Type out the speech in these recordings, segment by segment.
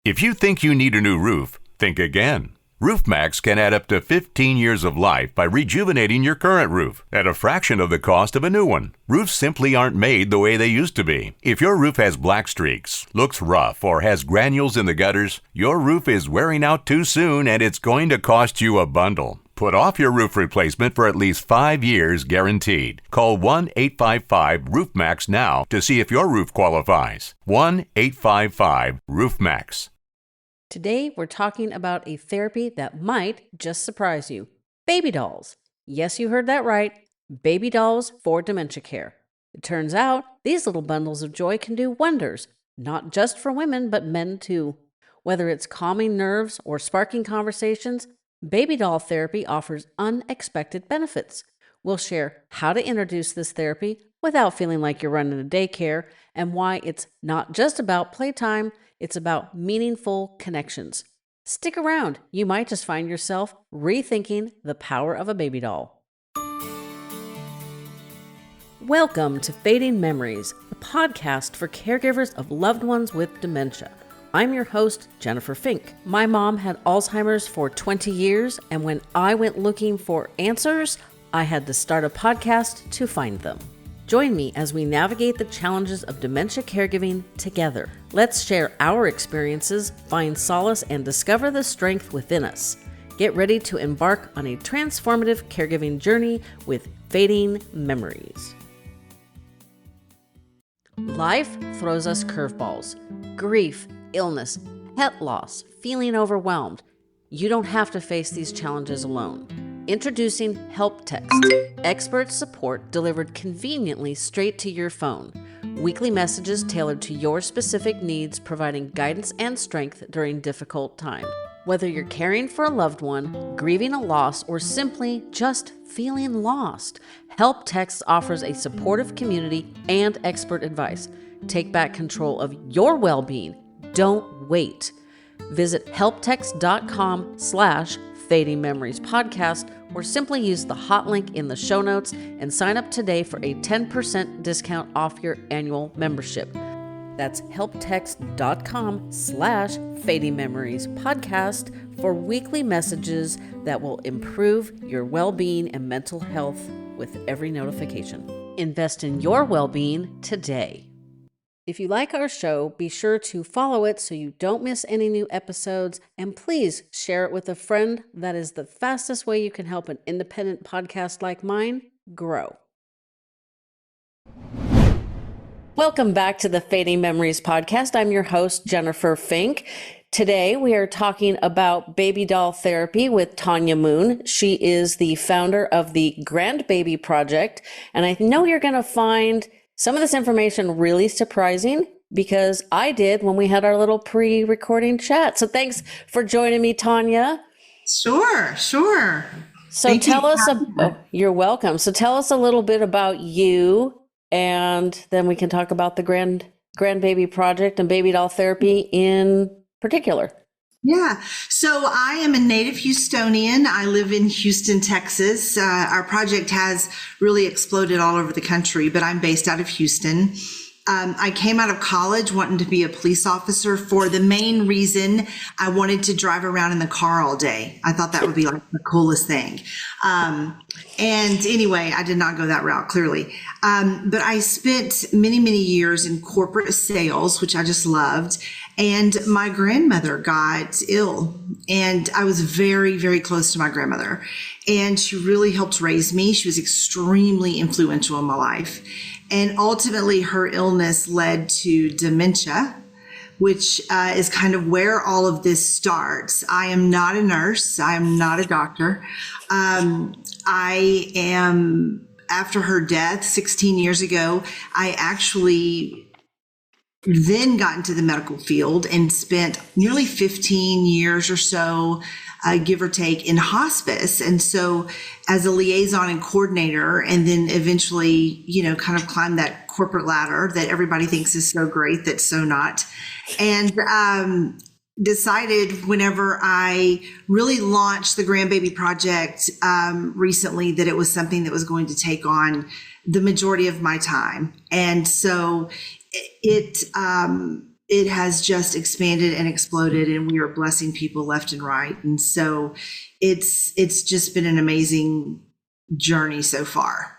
If you think you need a new roof, think again. RoofMax can add up to 15 years of life by rejuvenating your current roof at a fraction of the cost of a new one. Roofs simply aren't made the way they used to be. If your roof has black streaks, looks rough, or has granules in the gutters, your roof is wearing out too soon and it's going to cost you a bundle. Put off your roof replacement for at least 5 years guaranteed. Call 1-855-ROOFMAX now to see if your roof qualifies. 1-855-ROOFMAX. Today, we're talking about a therapy that might just surprise you. Baby dolls. Yes, you heard that right. Baby dolls for dementia care. It turns out these little bundles of joy can do wonders, not just for women, but men too. Whether it's calming nerves or sparking conversations, baby doll therapy offers unexpected benefits. We'll share how to introduce this therapy without feeling like you're running a daycare and why it's not just about playtime, it's about meaningful connections. Stick around. You might just find yourself rethinking the power of a baby doll. Welcome to Fading Memories, a podcast for caregivers of loved ones with dementia. I'm your host, Jennifer Fink. My mom had Alzheimer's for 20 years, and when I went looking for answers, I had to start a podcast to find them. Join me as we navigate the challenges of dementia caregiving together. Let's share our experiences, find solace, and discover the strength within us. Get ready to embark on a transformative caregiving journey with Fading Memories. Life throws us curveballs. Grief, illness, pet loss, feeling overwhelmed. You don't have to face these challenges alone. Introducing Help Text, expert support delivered conveniently straight to your phone. Weekly messages tailored to your specific needs, providing guidance and strength during difficult times. Whether you're caring for a loved one, grieving a loss, or simply just feeling lost, Help Text offers a supportive community and expert advice. Take back control of your well-being. Don't wait. Visit helptext.com/Fading Memories Podcast, or simply use the hot link in the show notes and sign up today for a 10% discount off your annual membership. That's helptext.com/Fading Memories Podcast for weekly messages that will improve your well-being and mental health with every notification. Invest in your well-being today. If you like our show, be sure to follow it so you don't miss any new episodes, and please share it with a friend. That is the fastest way you can help an independent podcast like mine grow. Welcome back to the Fading Memories Podcast. I'm your host, Jennifer Fink. Today, we are talking about baby doll therapy with Tanya Moon. She is the founder of the Grandbaby Project, and I know you're going to find some of this information really surprising, because I did when we had our little pre-recording chat. So thanks for joining me, Tanya. Sure. So you're welcome. So tell us a little bit about you, and then we can talk about the Grandbaby Project and baby doll therapy in particular. Yeah. So I am a native Houstonian. I live in Houston, Texas. Our project has really exploded all over the country, but I'm based out of Houston. I came out of college wanting to be a police officer for the main reason I wanted to drive around in the car all day. I thought that would be like the coolest thing. And anyway, I did not go that route, clearly. But I spent many, many years in corporate sales, which I just loved. And my grandmother got ill, and I was very, very close to my grandmother, and she really helped raise me. She was extremely influential in my life. And ultimately her illness led to dementia, which is kind of where all of this starts. I am not a nurse. I am not a doctor. I am, after her death 16 years ago, I actually then got into the medical field and spent nearly 15 years or so, give or take, in hospice. And so as a liaison and coordinator, and then eventually, kind of climbed that corporate ladder that everybody thinks is so great, that's so not. And decided whenever I really launched the Grandbaby Project recently that it was something that was going to take on the majority of my time. And so it it has just expanded and exploded, and we are blessing people left and right. And so it's just been an amazing journey so far.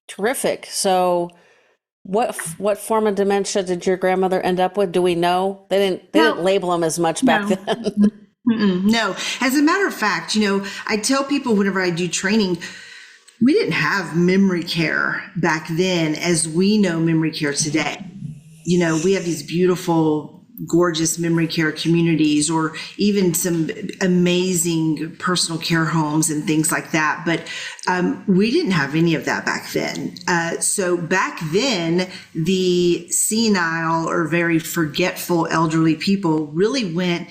Terrific. So what form of dementia did your grandmother end up with? Do we know? They didn't label them as much back No. then. No. As a matter of fact, I tell people whenever I do training, we didn't have memory care back then as we know memory care today. We have these beautiful, gorgeous memory care communities, or even some amazing personal care homes and things like that. But we didn't have any of that back then. So back then, the senile or very forgetful elderly people really went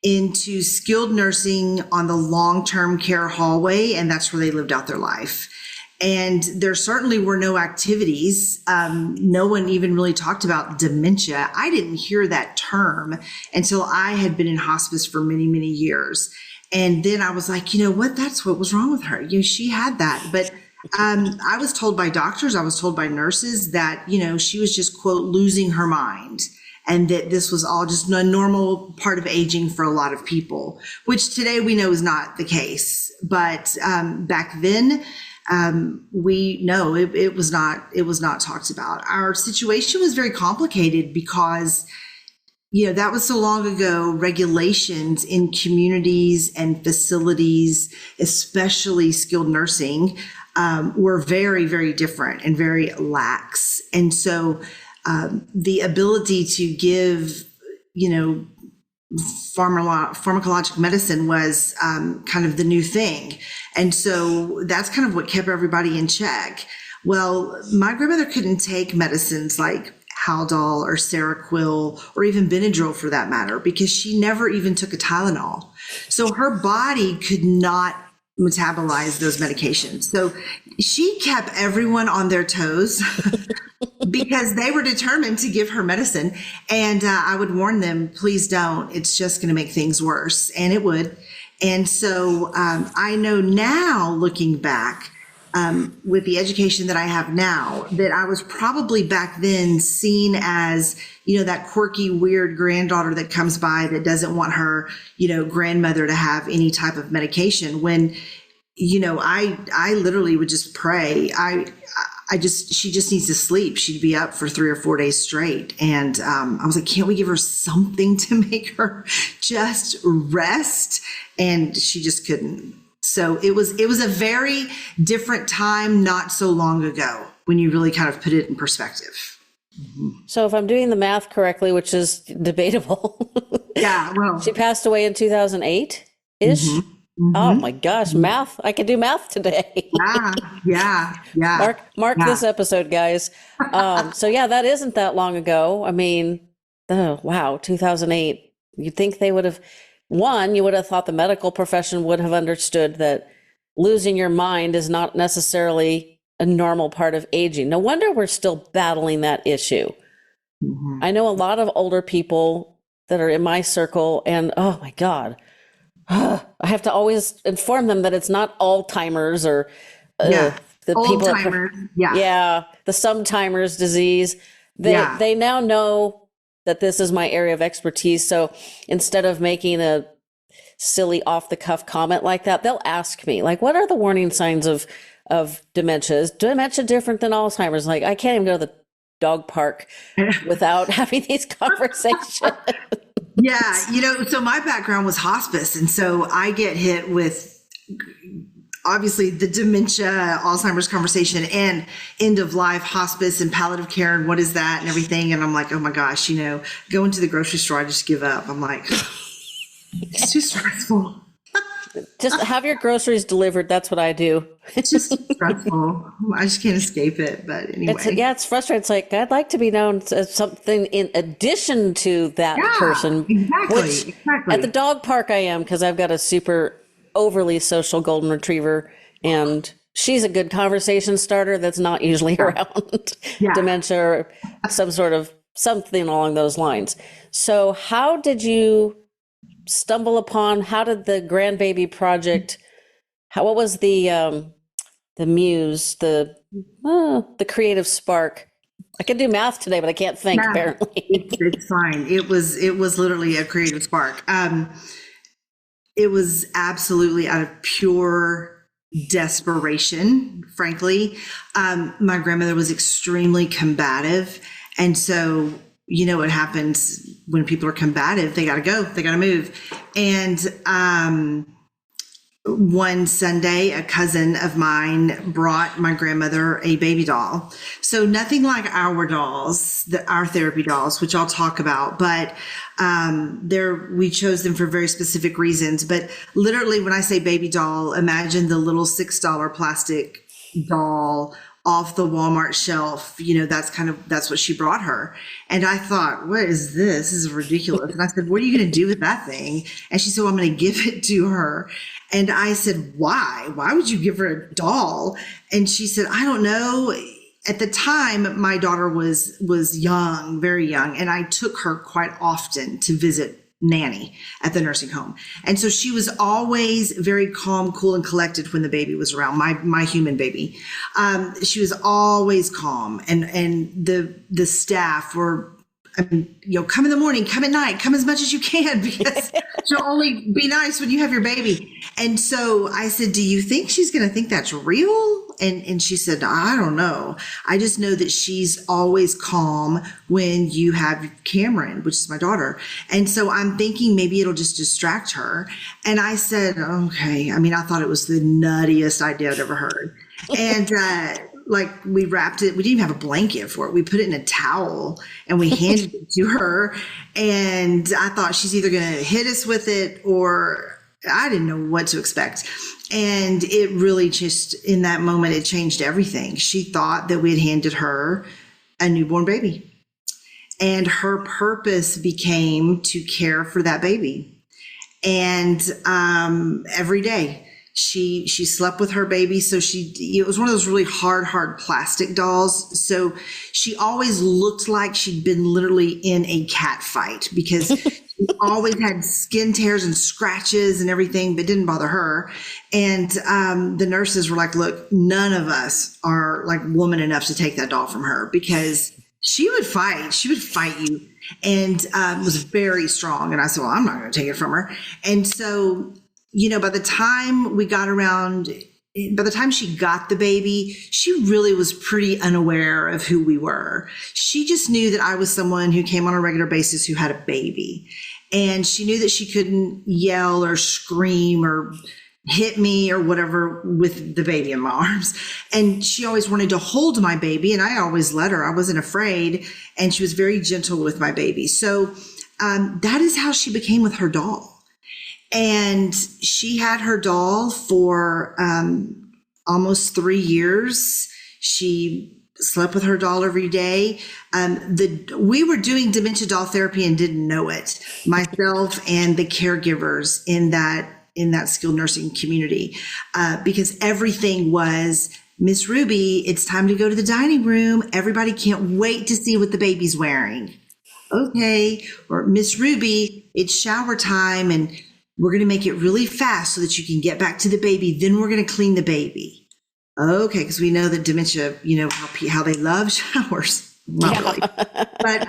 into skilled nursing on the long-term care hallway, and that's where they lived out their life. And there certainly were no activities. No one even really talked about dementia. I didn't hear that term until I had been in hospice for many, many years. And then I was like, you know what? That's what was wrong with her. She had that. But I was told by doctors, I was told by nurses that, she was just, quote, losing her mind. And that this was all just a normal part of aging for a lot of people, which today we know is not the case. But back then, we know it was not talked about. Our situation was very complicated because, that was so long ago. Regulations in communities and facilities, especially skilled nursing, were very, very different and very lax. And so the ability to give, pharmacologic medicine was kind of the new thing. And so that's kind of what kept everybody in check. Well, my grandmother couldn't take medicines like Haldol or Seroquel or even Benadryl for that matter, because she never even took a Tylenol. So her body could not metabolize those medications. So she kept everyone on their toes because they were determined to give her medicine. And I would warn them, please don't. It's just going to make things worse. And it would. And so I know now, looking back, with the education that I have now, that I was probably back then seen as, that quirky, weird granddaughter that comes by that doesn't want her, grandmother to have any type of medication, when, I literally would just pray. She just needs to sleep. She'd be up for 3 or 4 days straight. And I was like, can't we give her something to make her just rest? And she just couldn't. So it was a very different time not so long ago when you really kind of put it in perspective. Mm-hmm. So if I'm doing the math correctly, which is debatable. Yeah, well. She passed away in 2008-ish. Mm-hmm. Mm-hmm. Oh my gosh, math. I can do math today. Yeah. Mark this episode, guys. So yeah, that isn't that long ago. I mean, wow, 2008. You'd think they would have, you would have thought the medical profession would have understood that losing your mind is not necessarily a normal part of aging. No wonder we're still battling that issue. Mm-hmm. I know a lot of older people that are in my circle, and oh my God, I have to always inform them that it's not Alzheimer's or the people the sometimers disease. They now know that this is my area of expertise. So instead of making a silly off the cuff comment like that, they'll ask me, like, what are the warning signs of dementia? Is dementia different than Alzheimer's? Like, I can't even go to the dog park without having these conversations. Yeah. So my background was hospice. And so I get hit with obviously the dementia, Alzheimer's conversation, and end of life hospice and palliative care. And what is that and everything? And I'm like, oh my gosh, going to the grocery store, I just give up. I'm like, it's too stressful. Just have your groceries delivered. That's what I do. It's just stressful. I just can't escape it. But anyway. It's frustrating. It's like, I'd like to be known as something in addition to that person. Exactly. At the dog park I am, because I've got a super overly social golden retriever, and she's a good conversation starter that's not usually around dementia or something along those lines. So how did you stumble upon, how did the grandbaby project, what was the muse, the creative spark I can do math today, but I can't think, Yeah, apparently. it's fine. It was literally a creative spark. It was absolutely out of pure desperation, frankly. My grandmother was extremely combative. And so, you know what happens when people are combative? They got to go, they got to move. And one Sunday, a cousin of mine brought my grandmother a baby doll. So nothing like our dolls, our therapy dolls, which I'll talk about, but we chose them for very specific reasons. But literally, when I say baby doll, imagine the little $6 plastic doll off the Walmart shelf. You know, that's what she brought her. And I thought, what is this? This is ridiculous. And I said, what are you going to do with that thing? And she said, well, I'm going to give it to her. And I said, why? Why would you give her a doll? And she said, I don't know. At the time, my daughter was young, very young, and I took her quite often to visit Nanny at the nursing home. And so she was always very calm, cool, and collected when the baby was around, my human baby. She was always calm, and the staff were, I mean, you know, come in the morning, come at night, come as much as you can, because she'll only be nice when you have your baby. And so I said, do you think she's going to think that's real? And she said, I don't know. I just know that she's always calm when you have Cameron, which is my daughter. And so I'm thinking maybe it'll just distract her. And I said, okay. I mean, I thought it was the nuttiest idea I'd ever heard. And, like, we wrapped it. We didn't even have a blanket for it. We put it in a towel and we handed it to her. And I thought she's either going to hit us with it, or I didn't know what to expect. And it really just, in that moment, it changed everything. She thought that we had handed her a newborn baby. And her purpose became to care for that baby. And every day, she slept with her baby. So it was one of those really hard plastic dolls. So she always looked like she'd been literally in a cat fight, because she always had skin tears and scratches and everything, but didn't bother her. And the nurses were like, look, none of us are like woman enough to take that doll from her, because she would fight you, and was very strong. And I said, well, I'm not going to take it from her. And so, you know, by the time she got the baby, she really was pretty unaware of who we were. She just knew that I was someone who came on a regular basis who had a baby. And she knew that she couldn't yell or scream or hit me or whatever with the baby in my arms. And she always wanted to hold my baby, and I always let her. I wasn't afraid. And she was very gentle with my baby. So that is how she became with her doll. And she had her doll for almost 3 years. She slept with her doll every day. We were doing dementia doll therapy and didn't know it, myself and the caregivers in that skilled nursing community, because everything was, Miss Ruby, it's time to go to the dining room. Everybody can't wait to see what the baby's wearing. Okay. Or Miss Ruby, it's shower time, and we're going to make it really fast so that you can get back to the baby. Then we're going to clean the baby. Okay. Because we know that dementia, you know, how they love showers. Not really. But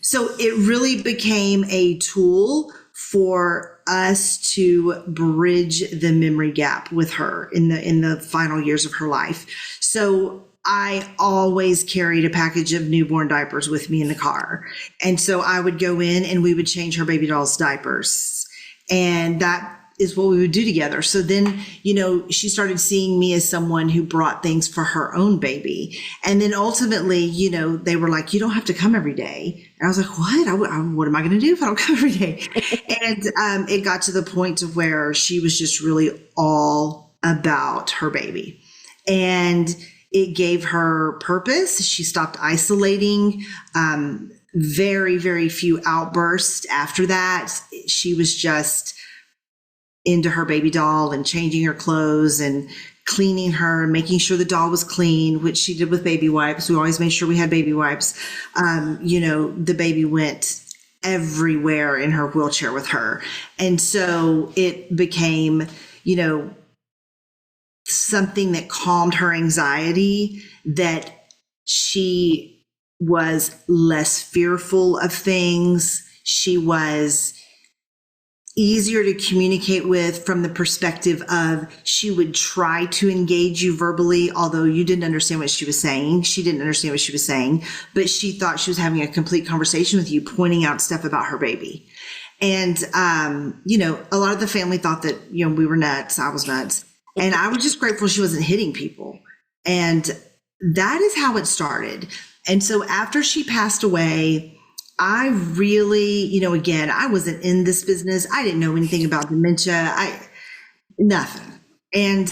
so it really became a tool for us to bridge the memory gap with her in the final years of her life. So I always carried a package of newborn diapers with me in the car. And so I would go in and we would change her baby doll's diapers. And that is what we would do together. So then, you know, she started seeing me as someone who brought things for her own baby. And then ultimately, you know, they were like, you don't have to come every day. And I was like, what? What am I going to do if I don't come every day? And it got to the point to where she was just really all about her baby. And it gave her purpose. She stopped isolating. Very, very few outbursts after that. She was just into her baby doll and changing her clothes and cleaning her and making sure the doll was clean, which she did with baby wipes. We always made sure we had baby wipes. You know, the baby went everywhere in her wheelchair with her. And so it became, you know, something that calmed her anxiety, that she was less fearful of things. She was easier to communicate with from the perspective of she would try to engage you verbally, although you didn't understand what she was saying. She didn't understand what she was saying, but she thought she was having a complete conversation with you, pointing out stuff about her baby. And, a lot of the family thought that, we were nuts. I was nuts. And I was just grateful she wasn't hitting people. And that is how it started. And so after she passed away, I really, again, I wasn't in this business. I didn't know anything about dementia. Nothing. And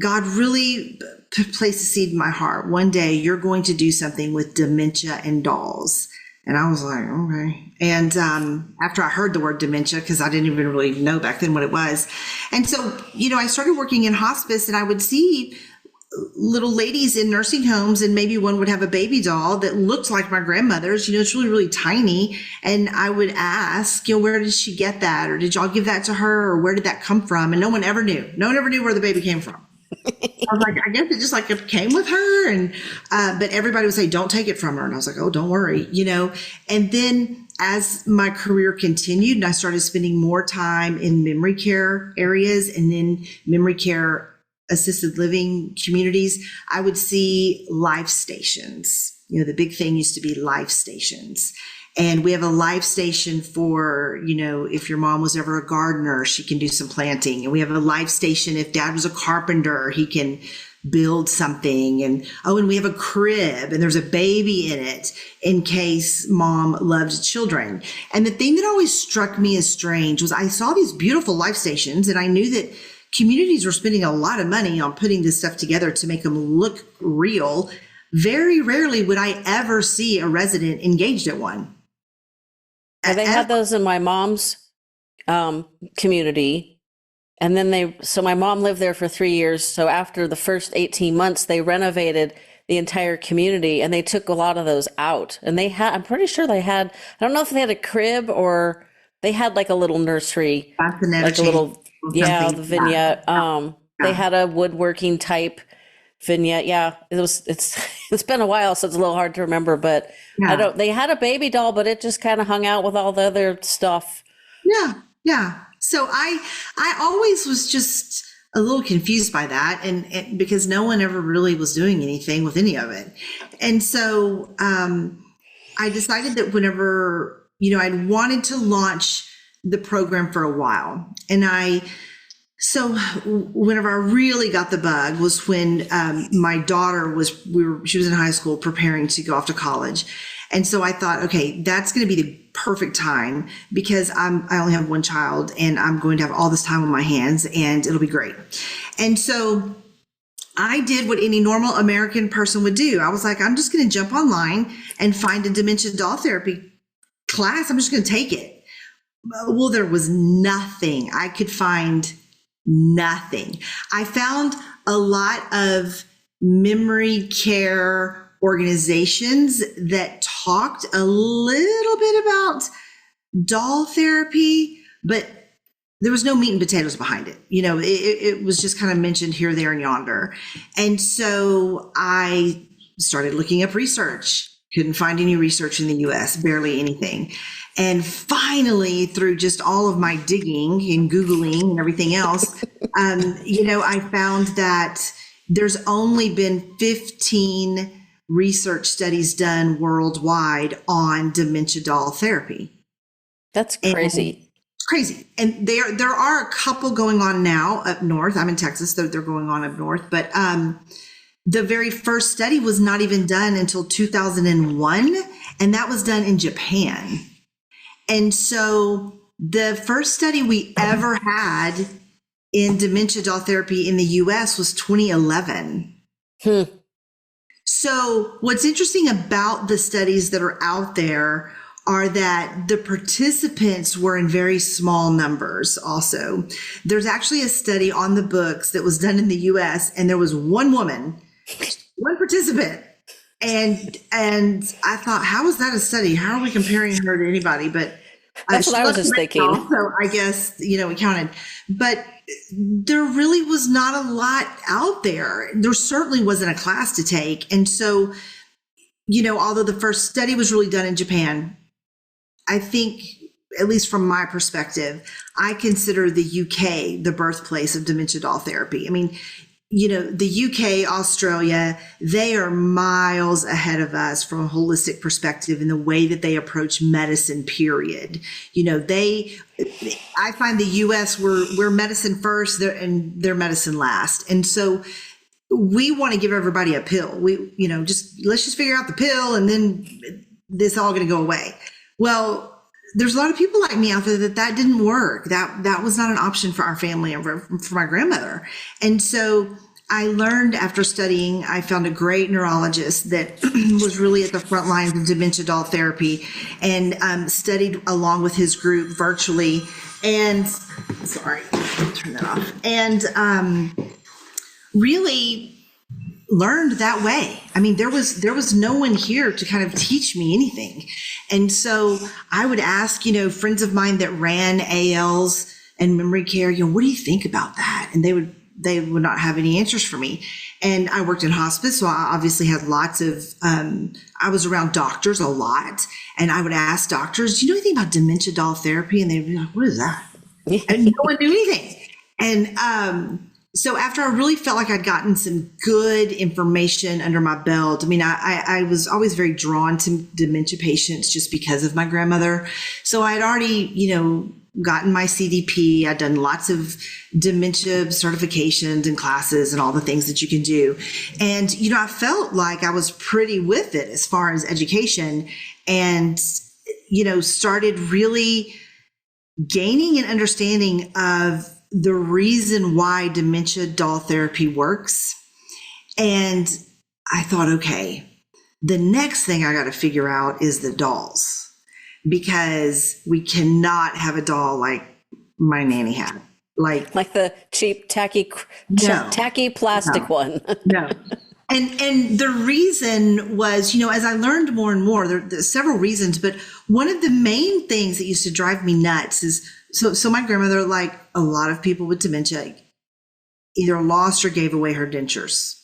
God really placed a seed in my heart. One day you're going to do something with dementia and dolls. And I was like, okay. And after I heard the word dementia, because I didn't even really know back then what it was. And so, I started working in hospice, and I would see little ladies in nursing homes, and maybe one would have a baby doll that looked like my grandmother's. It's really, really tiny. And I would ask, where did she get that? Or did y'all give that to her? Or where did that come from? And no one ever knew. No one ever knew where the baby came from. I was like, I guess it just it came with her. And, but everybody would say, don't take it from her. And I was like, oh, don't worry, And then as my career continued and I started spending more time in memory care areas and then memory care assisted living communities, I would see life stations. The big thing used to be life stations. And we have a life station for, if your mom was ever a gardener, she can do some planting. And we have a life station if dad was a carpenter, he can build something. And we have a crib and there's a baby in it in case mom loved children. And the thing that always struck me as strange was I saw these beautiful life stations, and I knew that communities were spending a lot of money on putting this stuff together to make them look real. Very rarely would I ever see a resident engaged at one. They had those in my mom's community. And then so my mom lived there for 3 years. So after the first 18 months, they renovated the entire community and they took a lot of those out. And I'm pretty sure I don't know if they had a crib or they had like a little nursery, like a little, the vignette. They had a woodworking type vignette. Yeah, it's been a while, so it's a little hard to remember, but they had a baby doll, but it just kind of hung out with all the other stuff. Yeah. So I always was just a little confused by that, and because no one ever really was doing anything with any of it. And so I decided that whenever, I'd wanted to launch the program for a while. And so whenever I really got the bug was when my daughter she was in high school preparing to go off to college. And so I thought, okay, that's going to be the perfect time because I only have one child and I'm going to have all this time on my hands and it'll be great. And so I did what any normal American person would do. I was like, I'm just going to jump online and find a dementia doll therapy class. I'm just going to take it. Well, there was nothing. I could find nothing. I found a lot of memory care organizations that talked a little bit about doll therapy, but there was no meat and potatoes behind it. It was just kind of mentioned here, there, and yonder. And so I started looking up research. Couldn't find any research in the US, barely anything. And finally, through just all of my digging and Googling and everything else, I found that there's only been 15 research studies done worldwide on dementia doll therapy. That's crazy. It's crazy. And there are a couple going on now up north. I'm in Texas, so they're going on up north. But the very first study was not even done until 2001, and that was done in Japan. And so the first study we ever had in dementia doll therapy in the US was 2011. So what's interesting about the studies that are out there are that the participants were in very small numbers also. There's actually a study on the books that was done in the US, and there was one woman, one participant. And I thought, how is that a study? How are we comparing her to anybody? But that's what I was just thinking. So I guess, we counted. But there really was not a lot out there. There certainly wasn't a class to take. And so, although the first study was really done in Japan, I think, at least from my perspective, I consider the UK the birthplace of dementia doll therapy. I mean, the UK, Australia, they are miles ahead of us from a holistic perspective in the way that they approach medicine, period. I find the US, we're medicine first and they're medicine last. And so we want to give everybody a pill. Let's just figure out the pill and then this all going to go away. Well, there's a lot of people like me out there that didn't work. That was not an option for our family and for my grandmother. And so I learned after studying, I found a great neurologist that was really at the front lines of dementia doll therapy and studied along with his group virtually. And sorry, I'll turn that off. And really learned that way. I mean, there was no one here to kind of teach me anything. And so I would ask, friends of mine that ran ALs and memory care, what do you think about that? And they would not have any answers for me. And I worked in hospice, so I obviously had lots of, I was around doctors a lot. And I would ask doctors, do you know anything about dementia doll therapy? And they'd be like, what is that? And no one knew anything. And, so after I really felt like I'd gotten some good information under my belt, I mean, I was always very drawn to dementia patients just because of my grandmother. So I had already, gotten my CDP. I'd done lots of dementia certifications and classes and all the things that you can do. And, I felt like I was pretty with it as far as education and, started really gaining an understanding of the reason why dementia doll therapy works. And I thought, okay, the next thing I got to figure out is the dolls, because we cannot have a doll like my nanny had. Like the cheap, tacky plastic one. No. And the reason was, as I learned more and more, there's several reasons, but one of the main things that used to drive me nuts is, so my grandmother, like a lot of people with dementia, either lost or gave away her dentures.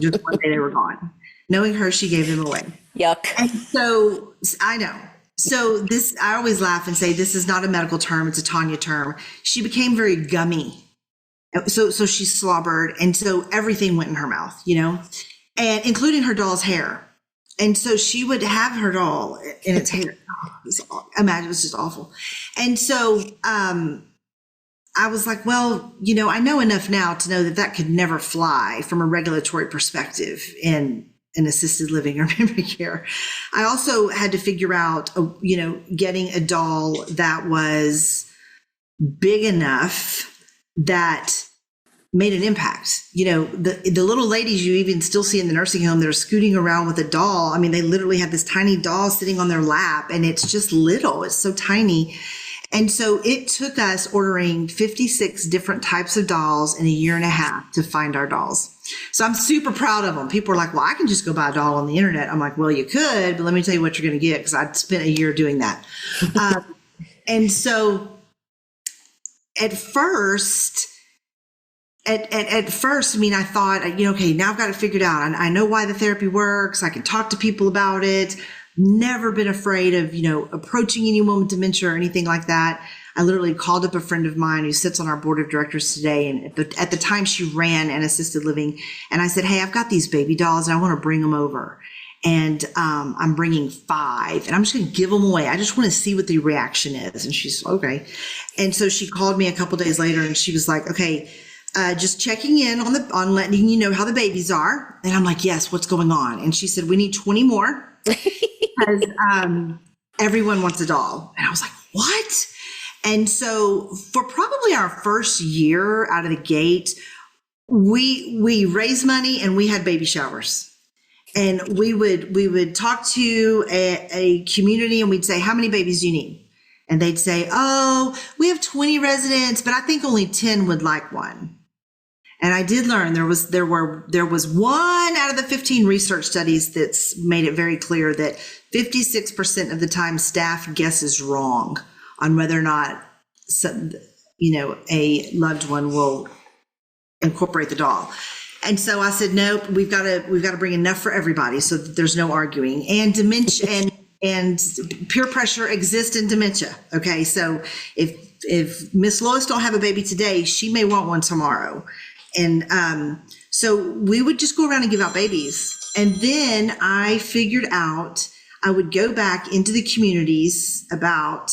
Just one day they were gone. Knowing her, she gave them away. Yuck. And so I know. So I always laugh and say, this is not a medical term. It's a Tanya term. She became very gummy. So she slobbered. And so everything went in her mouth, and including her doll's hair. And so she would have her doll in its hair. Imagine, it was just awful. And so I was like, well, I know enough now to know that could never fly from a regulatory perspective in an assisted living or memory care. I also had to figure out, getting a doll that was big enough that made an impact. The little ladies you even still see in the nursing home that are scooting around with a doll. I mean, they literally have this tiny doll sitting on their lap, and it's just little. It's so tiny. And so it took us ordering 56 different types of dolls in a year and a half to find our dolls. So I'm super proud of them. People are like, well, I can just go buy a doll on the internet. I'm like, well, you could, but let me tell you what you're going to get, because I spent a year doing that. And so at first, I mean, I thought, okay, now I've got it figured out. I know why the therapy works. I can talk to people about it. Never been afraid of, approaching anyone with dementia or anything like that. I literally called up a friend of mine who sits on our board of directors today. And at the time she ran an assisted living. And I said, hey, I've got these baby dolls and I want to bring them over. And I'm bringing 5 and I'm just going to give them away. I just want to see what the reaction is. And she's okay. And so she called me a couple days later and she was like, okay, just checking in on letting you know how the babies are. And I'm like, yes, what's going on? And she said, we need 20 more because everyone wants a doll. And I was like, what? And so for probably our first year out of the gate, we raised money and we had baby showers. And we would talk to a community and we'd say, how many babies do you need? And they'd say, oh, we have 20 residents, but I think only 10 would like one. And I did learn there was one out of the 15 research studies that's made it very clear that 56% of the time staff guesses wrong on whether or not a loved one will incorporate the doll. And so I said, nope, we've got to bring enough for everybody so that there's no arguing. And dementia and peer pressure exists in dementia. Okay. So if Miss Lois don't have a baby today, she may want one tomorrow. And so we would just go around and give out babies. And then I figured out I would go back into the communities about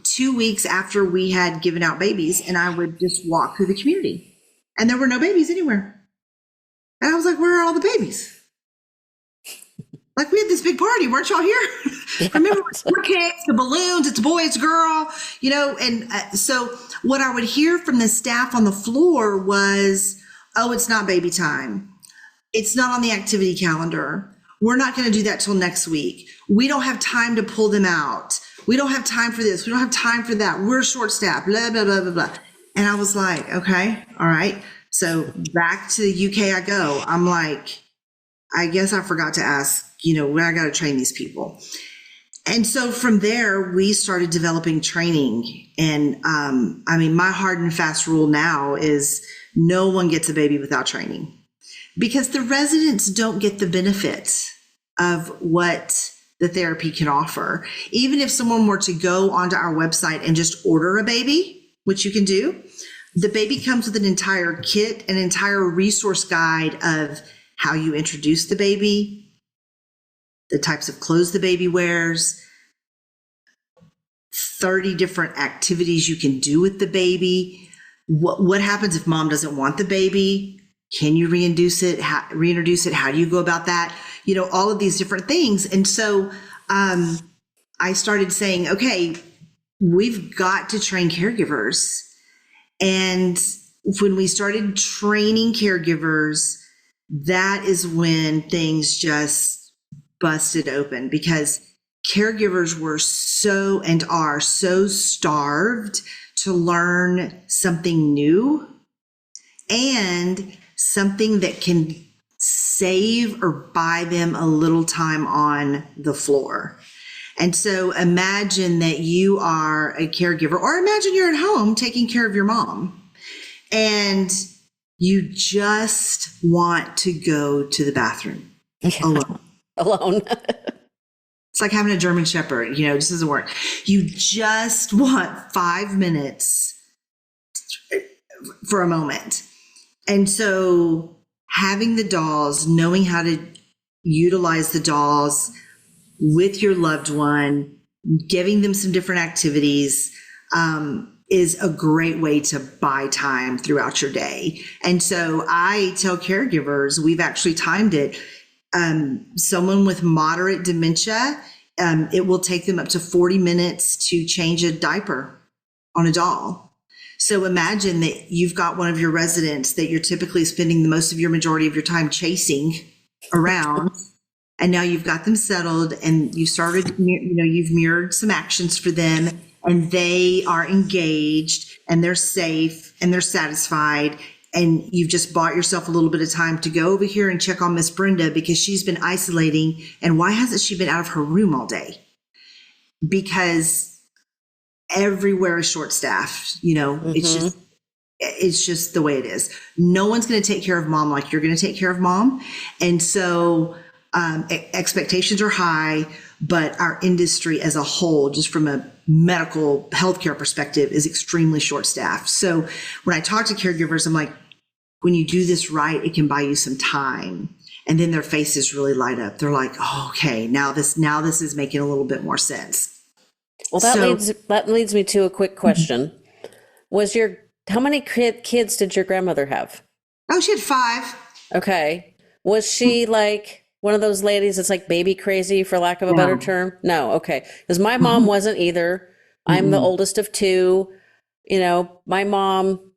2 weeks after we had given out babies, and I would just walk through the community. And there were no babies anywhere. And I was like, where are all the babies? Like, we had this big party. Weren't y'all here? Yeah. Remember, the cakes, the balloons, it's a boy, it's a girl, and so what I would hear from the staff on the floor was, oh, it's not baby time. It's not on the activity calendar. We're not going to do that till next week. We don't have time to pull them out. We don't have time for this. We don't have time for that. We're short staffed, blah, blah, blah, blah, blah. And I was like, okay, all right. So back to the UK I go. I'm like, I guess I forgot to ask, where I got to train these people. And so from there, we started developing training. And my hard and fast rule now is no one gets a baby without training, because the residents don't get the benefit of what the therapy can offer. Even if someone were to go onto our website and just order a baby, which you can do, the baby comes with an entire kit, an entire resource guide of how you introduce the baby, the types of clothes the baby wears, 30 different activities you can do with the baby. What happens if mom doesn't want the baby? Can you reintroduce it? How do you go about that? All of these different things. And so I started saying, okay, we've got to train caregivers. And when we started training caregivers, that is when things just busted open, because caregivers were so and are so starved to learn something new and something that can save or buy them a little time on the floor. And so imagine that you are a caregiver, or imagine you're at home taking care of your mom and you just want to go to the bathroom alone. Alone. It's like having a German Shepherd, this doesn't work. You just want 5 minutes for a moment. And so having the dolls, knowing how to utilize the dolls with your loved one, giving them some different activities, is a great way to buy time throughout your day. And so I tell caregivers, we've actually timed it. Someone with moderate dementia, it will take them up to 40 minutes to change a diaper on a doll. So imagine that you've got one of your residents that you're typically spending the most of your majority of your time chasing around. And now you've got them settled and you started, you've mirrored some actions for them, and they are engaged and they're safe and they're satisfied. And you've just bought yourself a little bit of time to go over here and check on Miss Brenda, because she's been isolating. And why hasn't she been out of her room all day? Because everywhere is short staffed, it's just the way it is. No one's going to take care of mom like you're going to take care of mom. And so expectations are high, but our industry as a whole, just from a medical healthcare perspective, is extremely short staffed. So when I talk to caregivers, I'm like, when you do this right, it can buy you some time. And then their faces really light up. They're like, oh, okay, now this is making a little bit more sense. Well, that leads me to a quick question. How many kids did your grandmother have? Oh, she had 5. Okay. Was she like one of those ladies that's like baby crazy, for lack of a better term? No. Okay. Because my mom wasn't either. I'm the oldest of 2. My mom,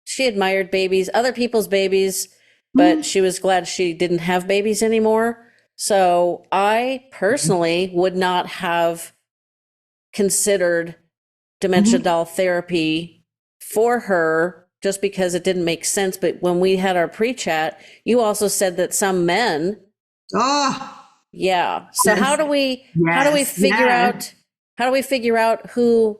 she admired babies, other people's babies, but she was glad she didn't have babies anymore. So I personally would not have considered dementia doll therapy for her just because it didn't make sense. But when we had our pre-chat, you also said that some men. Oh, yeah. So how do we figure out who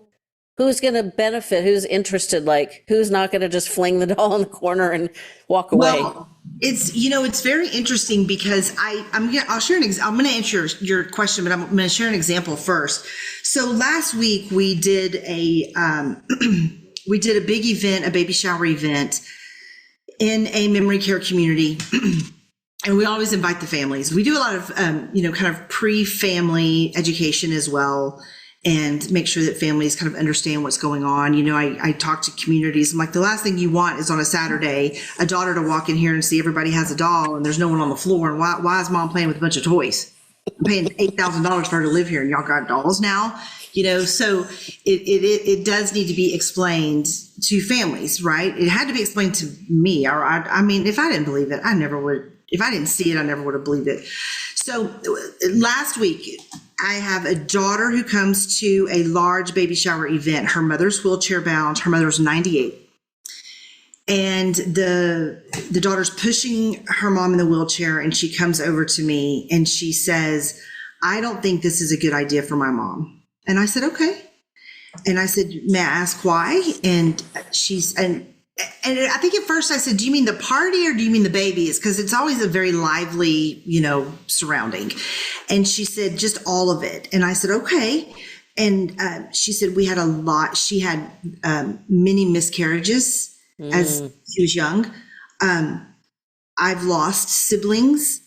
Who's going to benefit? Who's interested? Like, who's not going to just fling the doll in the corner and walk away? Well, it's very interesting because I'll share I'm going to answer your question, but I'm going to share an example first. So last week we did we did a big event, a baby shower event in a memory care community. And we always invite the families. We do a lot of, kind of pre-family education as well, and make sure that families kind of understand what's going on. I talk to communities. I'm like, the last thing you want is on a Saturday, a daughter to walk in here and see everybody has a doll and there's no one on the floor. And why is mom playing with a bunch of toys? I'm paying $8,000 for her to live here and y'all got dolls now, so it does need to be explained to families, right? It had to be explained to me, or if I didn't believe it, I never would. If I didn't see it, I never would have believed it. So last week, I have a daughter who comes to a large baby shower event. Her mother's wheelchair bound. Her mother's 98. And the daughter's pushing her mom in the wheelchair, and she comes over to me and she says, I don't think this is a good idea for my mom. And I said, okay. And I said, may I ask why? And and I think at first I said, do you mean the party or do you mean the babies? Because it's always a very lively, surrounding. And she said, just all of it. And I said, okay. And she said, we had a lot. She had many miscarriages as she was young. I've lost siblings,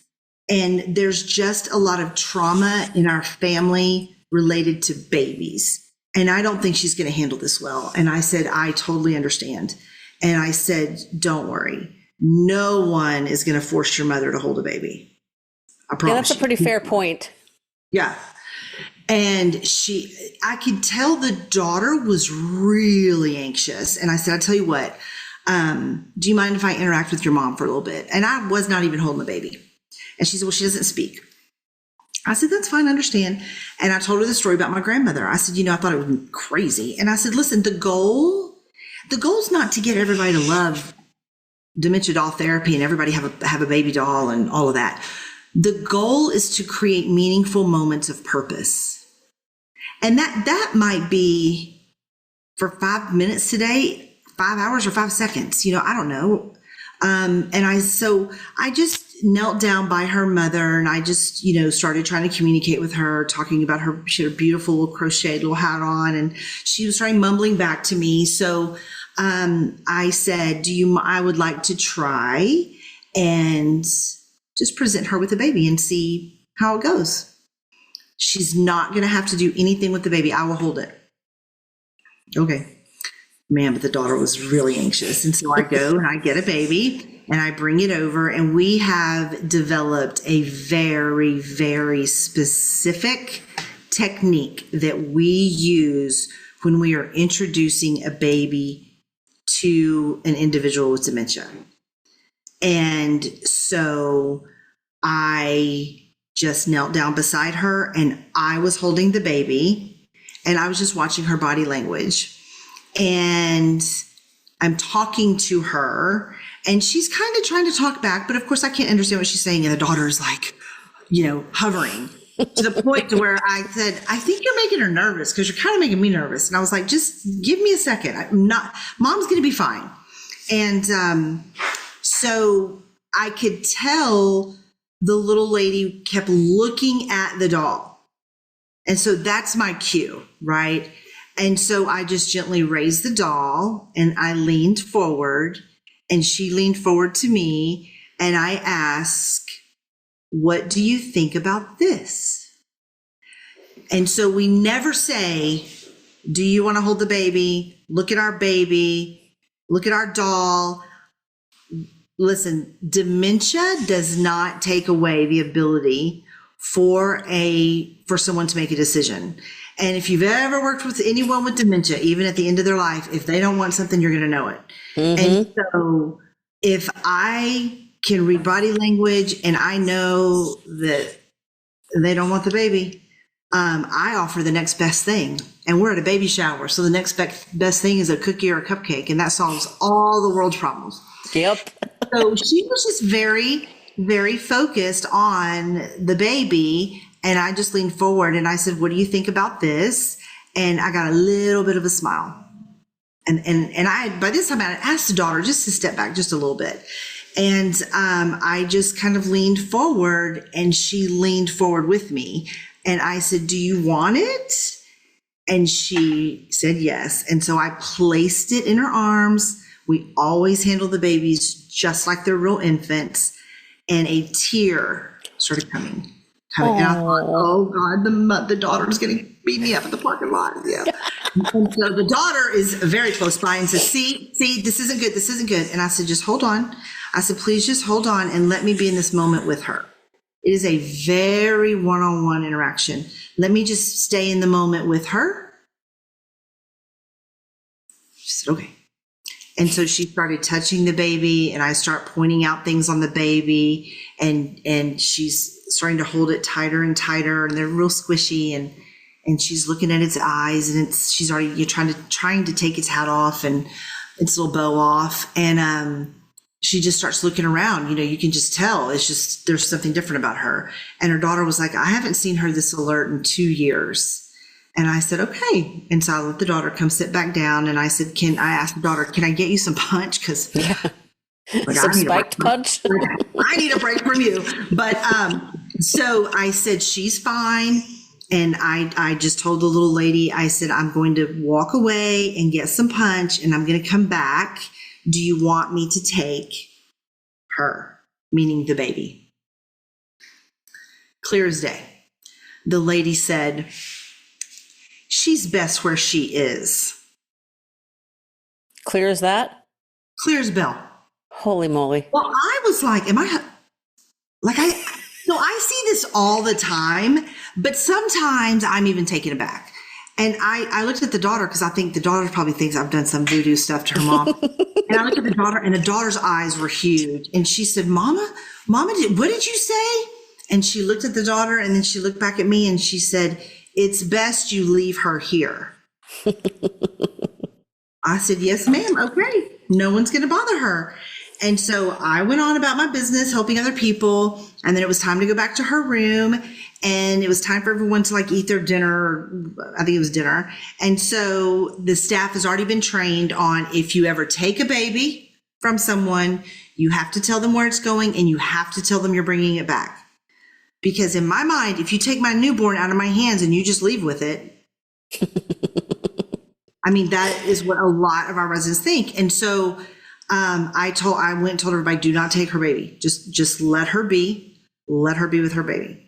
and there's just a lot of trauma in our family related to babies. And I don't think she's going to handle this well. And I said, I totally understand. And I said, don't worry. No one is going to force your mother to hold a baby. I promise. Yeah, that's a pretty fair point. Yeah. And I could tell the daughter was really anxious. And I said, I'll tell you what, do you mind if I interact with your mom for a little bit? And I was not even holding the baby. And she said, well, she doesn't speak. I said, that's fine, I understand. And I told her the story about my grandmother. I said, I thought it was crazy. And I said, listen, the goal's not to get everybody to love dementia doll therapy and everybody have a baby doll and all of that. The goal is to create meaningful moments of purpose. And that might be for 5 minutes today, 5 hours or 5 seconds, I don't know. So I just knelt down by her mother, and I just, started trying to communicate with her, talking about her. She had a beautiful crocheted little hat on, and she was trying mumbling back to me. So I said, I would like to try and just present her with the baby and see how it goes. She's not going to have to do anything with the baby. I will hold it. Okay. Man, but the daughter was really anxious. And so I go and I get a baby and I bring it over, and we have developed a very, very specific technique that we use when we are introducing a baby to an individual with dementia. And so I just knelt down beside her, and I was holding the baby, and I was just watching her body language. And I'm talking to her, and she's kind of trying to talk back, but of course I can't understand what she's saying. And the daughter is like, hovering to the point to where I said, I think you're making her nervous because you're kind of making me nervous. And I was like, just give me a second. Mom's going to be fine. And so I could tell the little lady kept looking at the doll. And so that's my cue, right? And so I just gently raised the doll, and I leaned forward, and she leaned forward to me, and I asked, what do you think about this? And so we never say, do you want to hold the baby? Look at our baby. Look at our doll. Listen, dementia does not take away the ability for someone to make a decision. And if you've ever worked with anyone with dementia, even at the end of their life, if they don't want something, you're going to know it. Mm-hmm. And so if I can read body language and I know that they don't want the baby, I offer the next best thing. And we're at a baby shower. So the next best thing is a cookie or a cupcake. And that solves all the world's problems. Yep. So she was just very, very focused on the baby. And I just leaned forward and I said, what do you think about this? and I got a little bit of a smile. And I, by this time, I had asked the daughter just to step back just a little bit. And I just kind of leaned forward, and she leaned forward with me. And I said, do you want it? And she said yes. And so I placed it in her arms. We always handle the babies just like they're real infants. And a tear started coming. And I thought, oh God, the daughter's going to beat me up at the parking lot. Yeah. And so the daughter is very close by and says, see, this isn't good. This isn't good. And I said, just hold on. I said, please just hold on and let me be in this moment with her. It is a very one-on-one interaction. Let me just stay in the moment with her. She said, okay. And so she started touching the baby, and I start pointing out things on the baby, and she's starting to hold it tighter and tighter, and they're real squishy, and she's looking at its eyes, and she's already trying to take its hat off and its little bow off, and she just starts looking around. You can just tell it's just there's something different about her. And her daughter was like, I haven't seen her this alert in 2 years. And I said, okay. And so I let the daughter come sit back down. And I said, I asked the daughter, can I get you some punch? Because some spiked punch. I need a break from you. But so I said, she's fine. And I just told the little lady, I said, I'm going to walk away and get some punch, and I'm going to come back. Do you want me to take her? Meaning the baby. Clear as day. The lady said, she's best where she is. Clear as that? Clear as bell. Holy moly. Well, I was like, I see this all the time, but sometimes I'm even taken aback. And I looked at the daughter, because I think the daughter probably thinks I've done some voodoo stuff to her mom. And I looked at the daughter, and the daughter's eyes were huge. And she said, Mama, what did you say? And she looked at the daughter, and then she looked back at me, and she said, it's best you leave her here. I said, yes, ma'am. Okay. No one's going to bother her. And so I went on about my business, helping other people. And then it was time to go back to her room. And it was time for everyone to eat their dinner. I think it was dinner. And so the staff has already been trained on, if you ever take a baby from someone, you have to tell them where it's going, and you have to tell them you're bringing it back. Because in my mind, if you take my newborn out of my hands and you just leave with it, I mean, that is what a lot of our residents think. And so I went and told everybody, do not take her baby. Just let her be with her baby.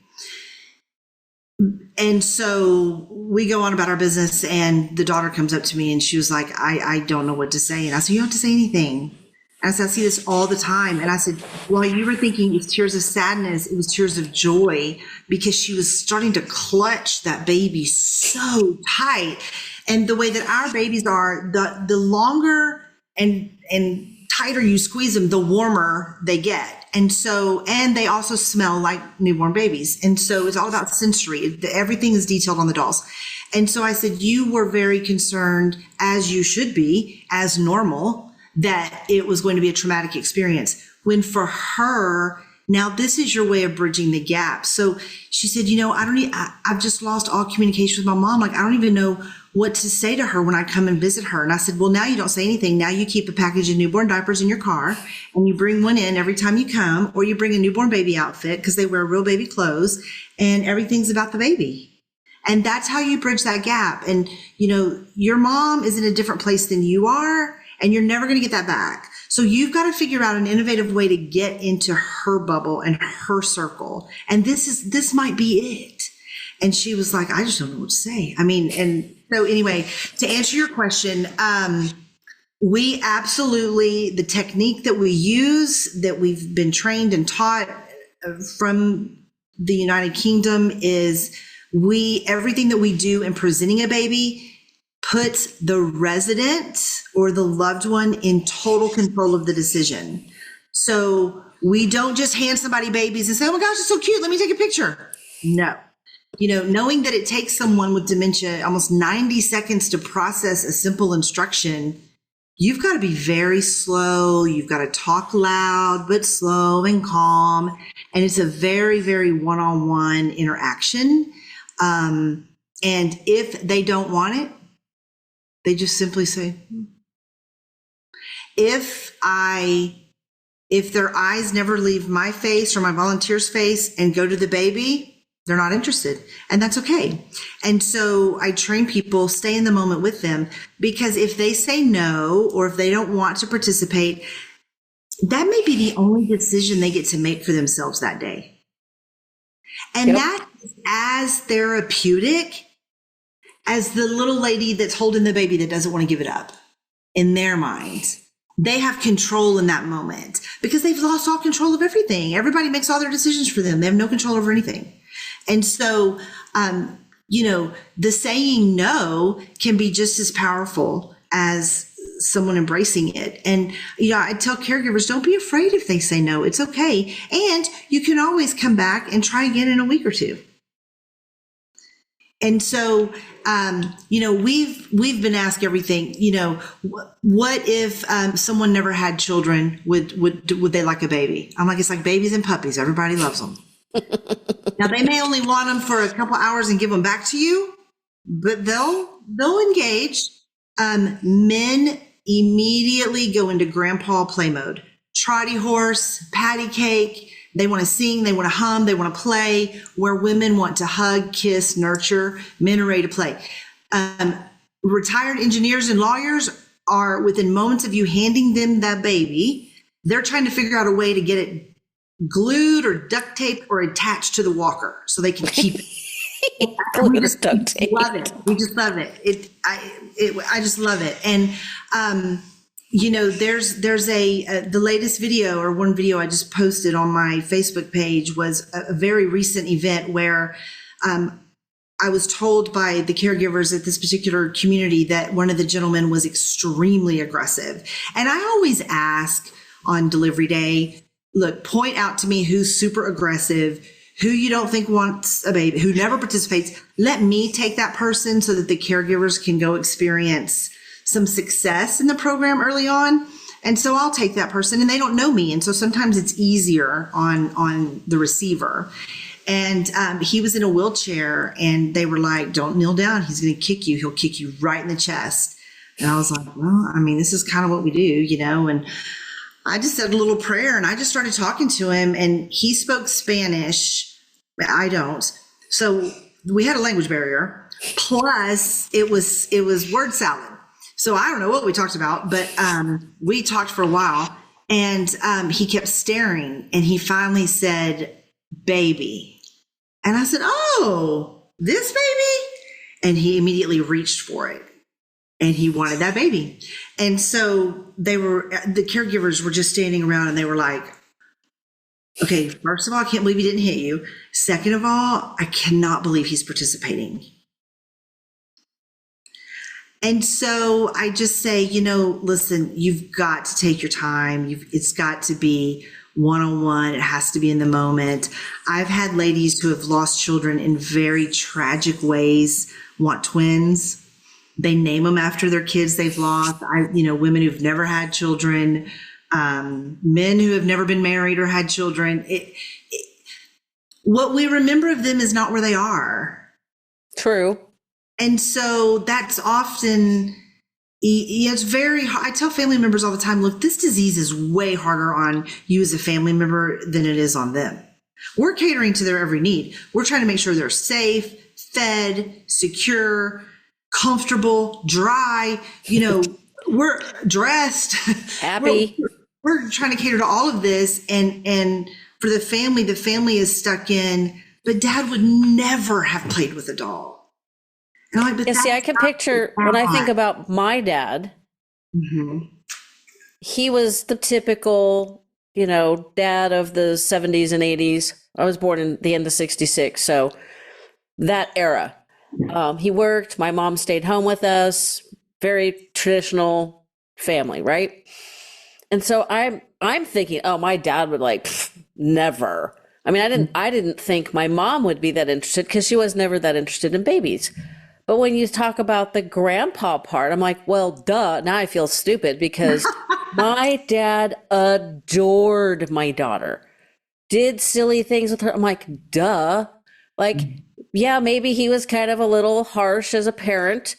And so we go on about our business, and the daughter comes up to me, and she was like, I don't know what to say. And I said, you don't have to say anything. And I said, I see this all the time. And I said, well, you were thinking it's tears of sadness. It was tears of joy, because she was starting to clutch that baby so tight. And the way that our babies are, the longer and tighter you squeeze them, the warmer they get. And they also smell like newborn babies. And so it's all about sensory. Everything is detailed on the dolls. And so I said, you were very concerned, as you should be, as normal, that it was going to be a traumatic experience. When for her, now this is your way of bridging the gap. So she said, I've just lost all communication with my mom. I don't even know what to say to her when I come and visit her. And I said, well, now you don't say anything. Now you keep a package of newborn diapers in your car, and you bring one in every time you come, or you bring a newborn baby outfit, because they wear real baby clothes, and everything's about the baby. And that's how you bridge that gap. And, your mom is in a different place than you are, and you're never going to get that back. So you've got to figure out an innovative way to get into her bubble and her circle. And this might be it. And she was like, I just don't know what to say. And so anyway, to answer your question, we absolutely, the technique that we use, that we've been trained and taught from the United Kingdom, is everything that we do in presenting a baby puts the resident or the loved one in total control of the decision. So we don't just hand somebody babies and say, oh my gosh, it's so cute, let me take a picture. No. Knowing that it takes someone with dementia almost 90 seconds to process a simple instruction, you've got to be very slow. You've got to talk loud, but slow and calm. And it's a very, very one-on-one interaction. And if they don't want it, they just simply say, if their eyes never leave my face or my volunteer's face and go to the baby, they're not interested. And that's okay. And so I train people, stay in the moment with them, because if they say no, or if they don't want to participate, that may be the only decision they get to make for themselves that day. And that is as therapeutic as the little lady that's holding the baby that doesn't want to give it up. In their mind, they have control in that moment because they've lost all control of everything. Everybody makes all their decisions for them. They have no control over anything. And so, the saying no can be just as powerful as someone embracing it. And, I tell caregivers, don't be afraid if they say no. It's okay. And you can always come back and try again in a week or two. And so, we've been asked everything, what if someone never had children? Would they like a baby? I'm like, it's like babies and puppies. Everybody loves them. Now, they may only want them for a couple hours and give them back to you, but they'll engage. Men immediately go into grandpa play mode. Trotty horse, patty cake. They want to sing, they want to hum, they want to play. Where women want to hug, kiss, nurture, men are ready to play. Retired engineers and lawyers are within moments of you handing them that baby. They're trying to figure out a way to get it glued or duct taped or attached to the walker so they can keep it. We just love it. We just love it. I just love it. And, there's the latest video, or one video I just posted on my Facebook page, was a very recent event where I was told by the caregivers at this particular community that one of the gentlemen was extremely aggressive. And I always ask on delivery day, look, point out to me who's super aggressive, who you don't think wants a baby, who never participates. Let me take that person so that the caregivers can go experience some success in the program early on. And so I'll take that person, and they don't know me. And so sometimes it's easier on the receiver. And he was in a wheelchair, and they were like, don't kneel down. He's going to kick you. He'll kick you right in the chest. And I was like, well, this is kind of what we do, and I just said a little prayer, and I just started talking to him, and he spoke Spanish. I don't. So we had a language barrier. Plus it was word salad. So I don't know what we talked about, but we talked for a while, and he kept staring, and he finally said, baby. And I said, oh, this baby? And he immediately reached for it, and he wanted that baby. And so the caregivers were just standing around, and they were like, okay, first of all, I can't believe he didn't hit you. Second of all, I cannot believe he's participating. And so I just say, listen, you've got to take your time. It's got to be one-on-one. It has to be in the moment. I've had ladies who have lost children in very tragic ways, want twins. They name them after their kids they've lost. Women who've never had children, men who have never been married or had children. What we remember of them is not where they are. True. And so that's often, it's very hard. I tell family members all the time, look, this disease is way harder on you as a family member than it is on them. We're catering to their every need. We're trying to make sure they're safe, fed, secure, comfortable, dry, we're dressed, happy. We're trying to cater to all of this. And for the family is stuck in, but dad would never have played with a doll. And I'm like, but I can picture when I think about my dad, he was the typical, dad of the 70s and 80s. I was born in the end of 66. So that era, he worked, my mom stayed home with us, very traditional family. Right. And so I'm thinking, oh, my dad would never. I didn't think my mom would be that interested because she was never that interested in babies. But when you talk about the grandpa part, I'm like, well, duh. Now I feel stupid because my dad adored my daughter, did silly things with her. I'm like, duh. Yeah, maybe he was kind of a little harsh as a parent,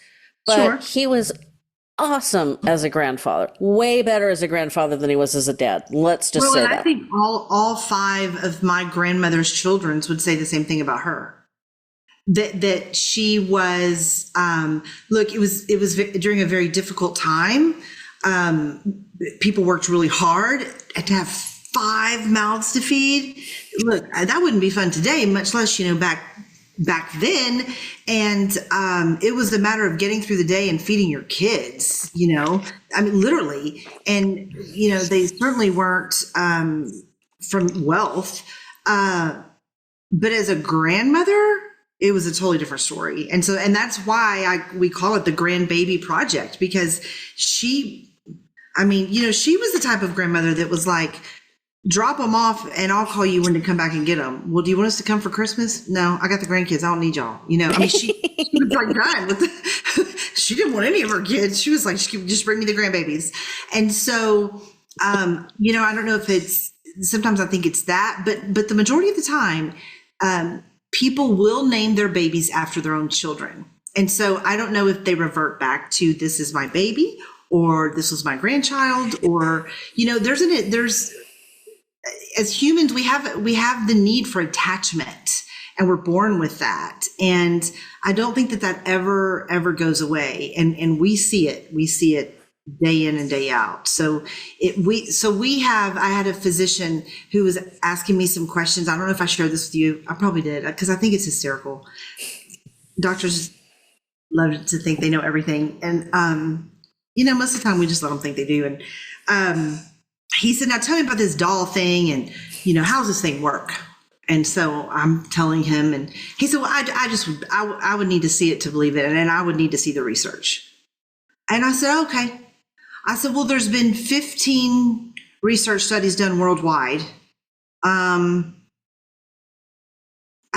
Sure. but he was awesome as a grandfather. Way better as a grandfather than he was as a dad. Let's just Well, and say I that. think all five of my grandmother's children would say the same thing about her. That she was, look, it was during a very difficult time. People worked really hard, and to have five mouths to feed. Look, that wouldn't be fun today, much less, back then. And it was a matter of getting through the day and feeding your kids, I mean, literally. And, they certainly weren't from wealth. But as a grandmother, it was a totally different story. And that's why we call it the grandbaby project, because she was the type of grandmother that was like, drop them off and I'll call you when to come back and get them. Well, do you want us to come for Christmas? No, I got the grandkids. I don't need y'all. I mean, she was like done with she didn't want any of her kids. She was like, just bring me the grandbabies. And so, I don't know if sometimes I think it's that, but the majority of the time, people will name their babies after their own children. And so I don't know if they revert back to, this is my baby, or this was my grandchild, or, there's, as humans, we have the need for attachment, and we're born with that. And I don't think that ever goes away. And we see it day in and day out. So I had a physician who was asking me some questions. I don't know if I shared this with you. I probably did, because I think it's hysterical. Doctors love to think they know everything. And, most of the time we just let them think they do. And, he said, now tell me about this doll thing, and, how does this thing work? And so I'm telling him, and he said, well, I would need to see it to believe it. And I would need to see the research. And I said, okay. I said, well, there's been 15 research studies done worldwide. I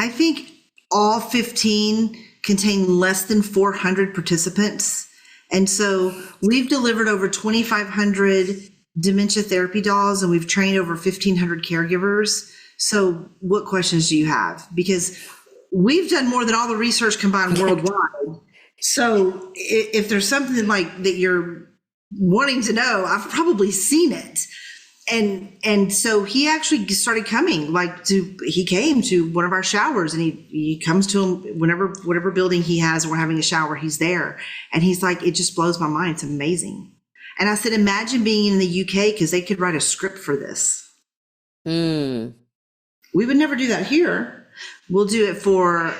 think all 15 contain less than 400 participants. And so we've delivered over 2,500 dementia therapy dolls, and we've trained over 1,500 caregivers. So what questions do you have? Because we've done more than all the research combined worldwide. So if there's something like that you're wanting to know, I've probably seen it. And so he actually started coming, he came to one of our showers, and he comes to him whatever building he has, and we're having a shower, he's there. And he's like, it just blows my mind. It's amazing. And I said, imagine being in the UK, because they could write a script for this. We would never do that here. We'll do it for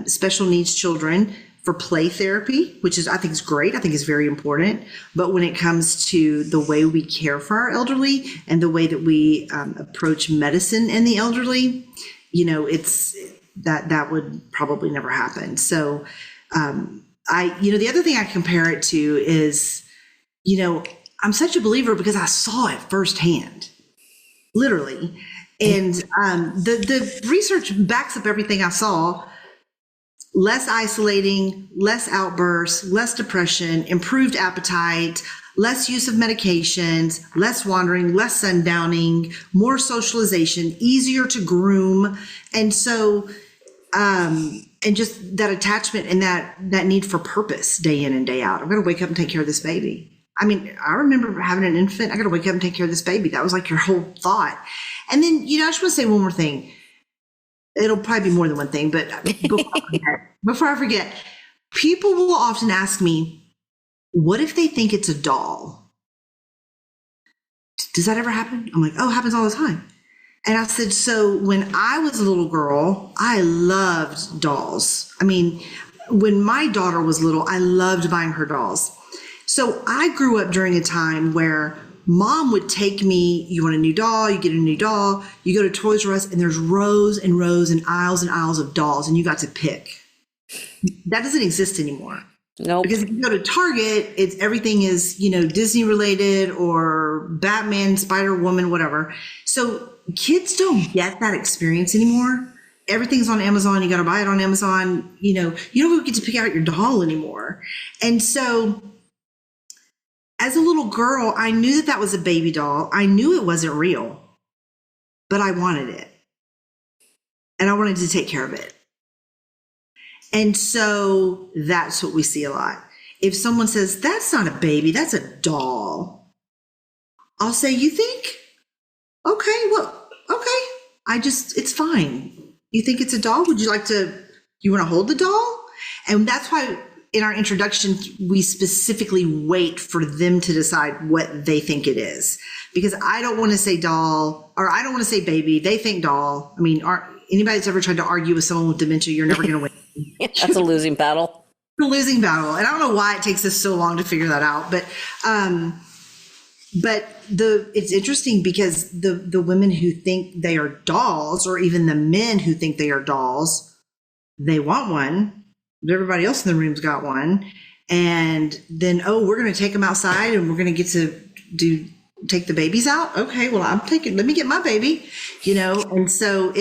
special needs children, for play therapy, which I think is great. I think is very important. But when it comes to the way we care for our elderly and the way that we approach medicine in the elderly, it's that would probably never happen. So the other thing I compare it to is, I'm such a believer because I saw it firsthand, literally. And the research backs up everything I saw. Less isolating, less outbursts, less depression, improved appetite, less use of medications, less wandering, less sundowning, more socialization, easier to groom. And so, and just that attachment and that need for purpose day in and day out. I'm going to wake up and take care of this baby. I mean, I remember having an infant. I got to wake up and take care of this baby. That was like your whole thought. And then, I just want to say one more thing. It'll probably be more than one thing, but before I forget, people will often ask me, what if they think it's a doll? Does that ever happen? I'm like, oh, it happens all the time. And I said, so when I was a little girl, I loved dolls. I mean, when my daughter was little, I loved buying her dolls. So I grew up during a time where Mom would take me, you want a new doll, you get a new doll, you go to Toys R Us, and there's rows and rows and aisles of dolls, and you got to pick. That doesn't exist anymore. Nope. Because if you go to Target, everything is, Disney related or Batman, Spider-Woman, whatever. So kids don't get that experience anymore. Everything's on Amazon. You got to buy it on Amazon. You don't get to pick out your doll anymore. And so as a little girl, I knew that was a baby doll. I knew it wasn't real, but I wanted it. And I wanted to take care of it. And so that's what we see a lot. If someone says, that's not a baby, that's a doll, I'll say, you think? Okay, well, okay. It's fine. You think it's a doll? You want to hold the doll? And that's why in our introduction, we specifically wait for them to decide what they think it is. Because I don't want to say doll, or I don't want to say baby. They think doll. I mean, anybody that's ever tried to argue with someone with dementia, you're never going to win. That's a losing battle. A losing battle. And I don't know why it takes us so long to figure that out. But it's interesting because the women who think they are dolls, or even the men who think they are dolls, they want one, but everybody else in the room's got one. And then, we're going to take them outside and we're going to get to take the babies out. Okay, well, let me get my baby, And so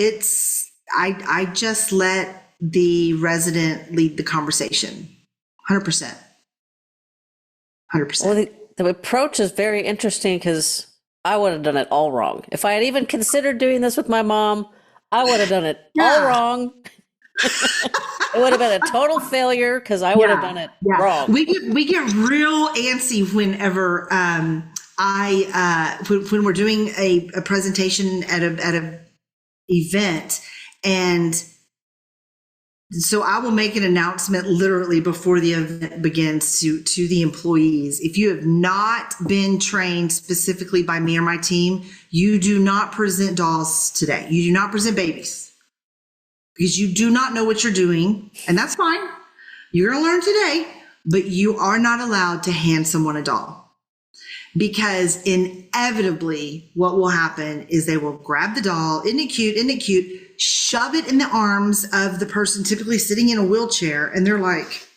I just let the resident lead the conversation. 100%. Well, the approach is very interesting because I would have done it all wrong. If I had even considered doing this with my mom, I would have done it all wrong. It would have been a total failure because I would have done it wrong. We get real antsy whenever when we're doing a presentation at a event, and so I will make an announcement literally before the event begins to the employees. If you have not been trained specifically by me or my team, you do not present dolls today. You do not present babies because you do not know what you're doing. And that's fine. You're going to learn today, but you are not allowed to hand someone a doll, because inevitably what will happen is they will grab the doll. Isn't it cute? Isn't it cute? Shove it in the arms of the person typically sitting in a wheelchair, and they're like,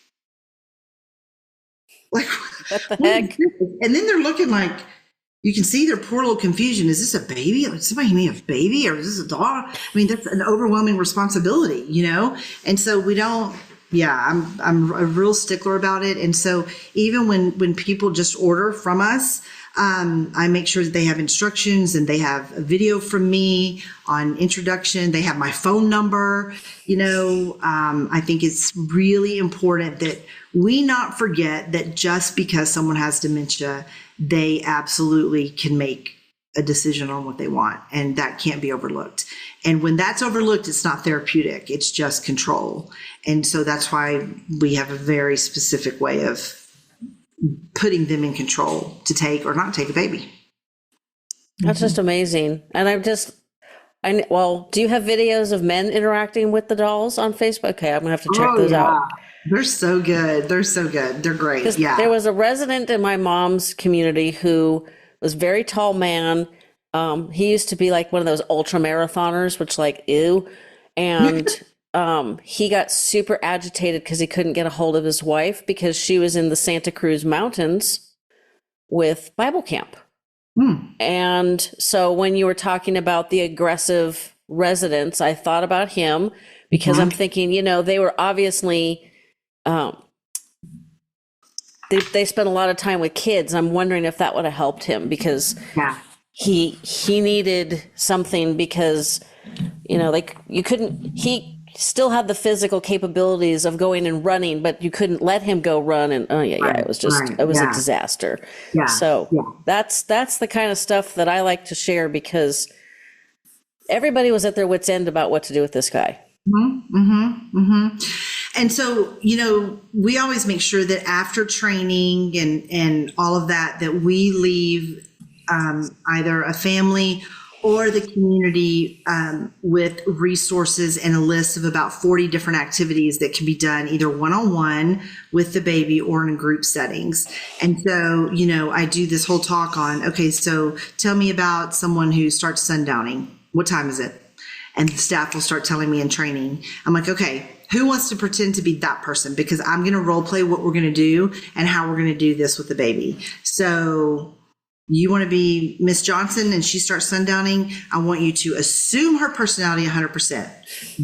what the heck? And then they're looking like, you can see their poor little confusion. Is this a baby? Like, somebody hand me a baby, or is this a dog? I mean, that's an overwhelming responsibility, And so we don't. I'm a real stickler about it. And so even when people just order from us, I make sure that they have instructions and they have a video from me on introduction. They have my phone number. I think it's really important that we not forget that just because someone has dementia, they absolutely can make a decision on what they want, and that can't be overlooked. And when that's overlooked, it's not therapeutic, it's just control. And so that's why we have a very specific way of putting them in control to take or not take a baby. That's just amazing. And do you have videos of men interacting with the dolls on Facebook? Okay, I'm gonna have to check those out. They're so good. They're great. Yeah. There was a resident in my mom's community who was a very tall man. He used to be like one of those ultra marathoners, which ew. And he got super agitated because he couldn't get a hold of his wife because she was in the Santa Cruz Mountains with Bible camp. And so when you were talking about the aggressive residents, I thought about him because I'm thinking, they were obviously, they spent a lot of time with kids. I'm wondering if that would have helped him because he needed something because, he still had the physical capabilities of going and running, but you couldn't let him go run. And it was a disaster. That's the kind of stuff that I like to share because everybody was at their wit's end about what to do with this guy. And so, we always make sure that after training and all of that we leave either a family or the community with resources and a list of about 40 different activities that can be done either one-on-one with the baby or in group settings. And so, I do this whole talk on, okay, so tell me about someone who starts sundowning. What time is it? And the staff will start telling me in training. I'm like, okay, who wants to pretend to be that person? Because I'm going to role play what we're going to do and how we're going to do this with the baby. So you want to be Miss Johnson and she starts sundowning. I want you to assume her personality 100%.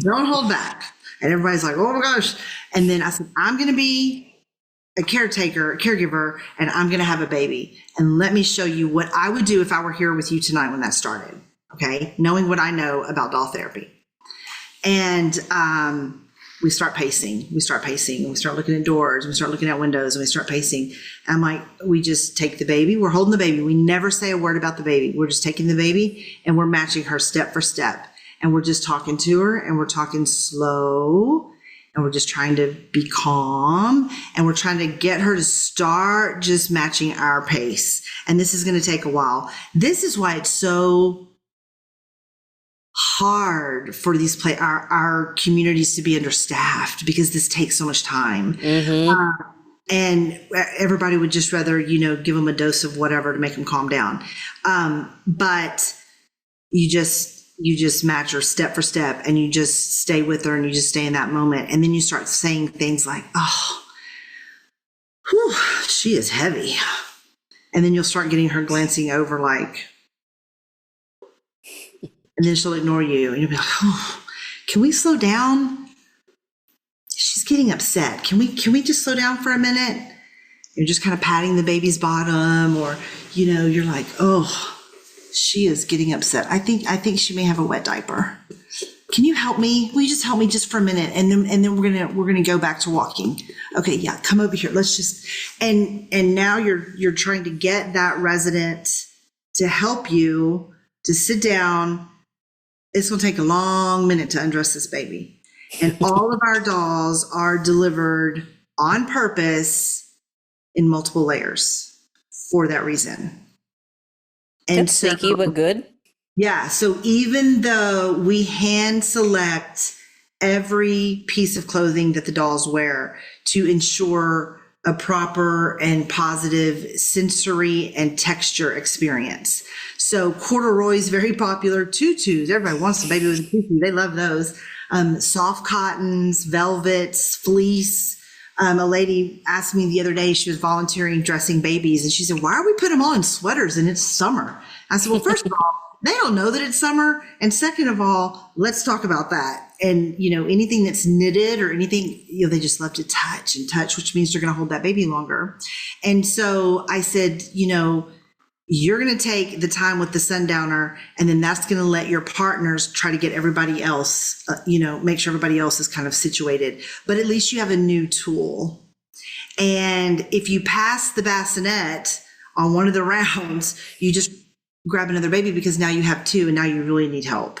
Don't hold back. And everybody's like, oh my gosh. And then I said, I'm going to be a caregiver, and I'm going to have a baby. And let me show you what I would do if I were here with you tonight when that started. Okay. Knowing what I know about doll therapy. And we start pacing. We start pacing. We start looking at doors. We start looking at windows, and we start pacing. And I'm like, we just take the baby. We're holding the baby. We never say a word about the baby. We're just taking the baby, and we're matching her step for step. And we're just talking to her, and we're talking slow, and we're just trying to be calm, and we're trying to get her to start just matching our pace. And this is going to take a while. This is why it's so hard for these our communities to be understaffed, because this takes so much time. And everybody would just rather, give them a dose of whatever to make them calm down. But you just match her step for step, and you just stay with her, and you just stay in that moment. And then you start saying things like, oh, whew, she is heavy. And then you'll start getting her glancing over like, and then she'll ignore you, and you'll be like, oh, can we slow down? She's getting upset. Can we just slow down for a minute? You're just kind of patting the baby's bottom, or, you're like, oh, she is getting upset. I think she may have a wet diaper. Can you help me? Will you just help me just for a minute? And then we're gonna go back to walking. Okay, yeah, come over here. Let's just, and now you're trying to get that resident to help you to sit down. It's gonna take a long minute to undress this baby. And all of our dolls are delivered on purpose in multiple layers for that reason. And that's sneaky, but good. Yeah. So even though we hand select every piece of clothing that the dolls wear to ensure a proper and positive sensory and texture experience. So corduroy is very popular. Tutus, everybody wants a baby with a tutu. They love those. Soft cottons, velvets, fleece. A lady asked me the other day, she was volunteering dressing babies, and she said, why are we putting them all in sweaters and it's summer? I said, well, first of all, they don't know that it's summer. And second of all, let's talk about that. And, anything that's knitted or anything, they just love to touch and touch, which means they're going to hold that baby longer. And so I said, you're going to take the time with the sundowner, and then that's going to let your partners try to get everybody else, make sure everybody else is kind of situated. But at least you have a new tool. And if you pass the bassinet on one of the rounds, you just grab another baby, because now you have two, and now you really need help.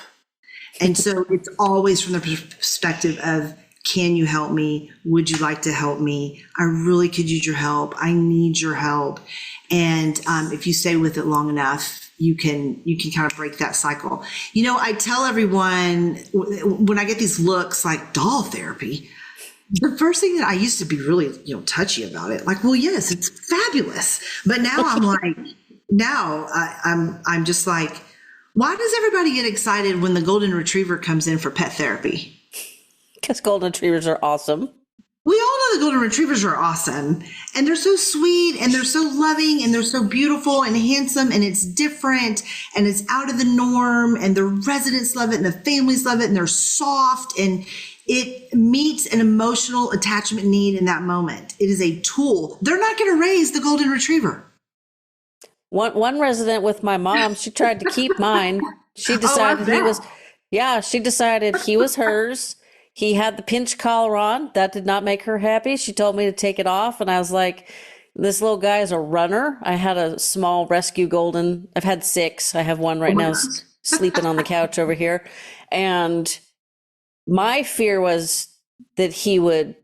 And so it's always from the perspective of, can you help me? Would you like to help me? I really could use your help. I need your help. And if you stay with it long enough, you can kind of break that cycle. I tell everyone when I get these looks like doll therapy, the first thing that I used to be really, touchy about it, like, well, yes, it's fabulous. But now I'm like, I'm just like, why does everybody get excited when the golden retriever comes in for pet therapy? Because golden retrievers are awesome. We all know the golden retrievers are awesome, and they're so sweet, and they're so loving, and they're so beautiful and handsome, and it's different, and it's out of the norm, and the residents love it, and the families love it, and they're soft, and it meets an emotional attachment need in that moment. It is a tool. They're not going to raise the golden retriever. One resident with my mom, she tried to keep mine. She decided she decided he was hers. He had the pinch collar on. That did not make her happy. She told me to take it off. And I was like, this little guy is a runner. I had a small rescue golden. I've had 6. I have one right now sleeping on the couch over here. And my fear was that he would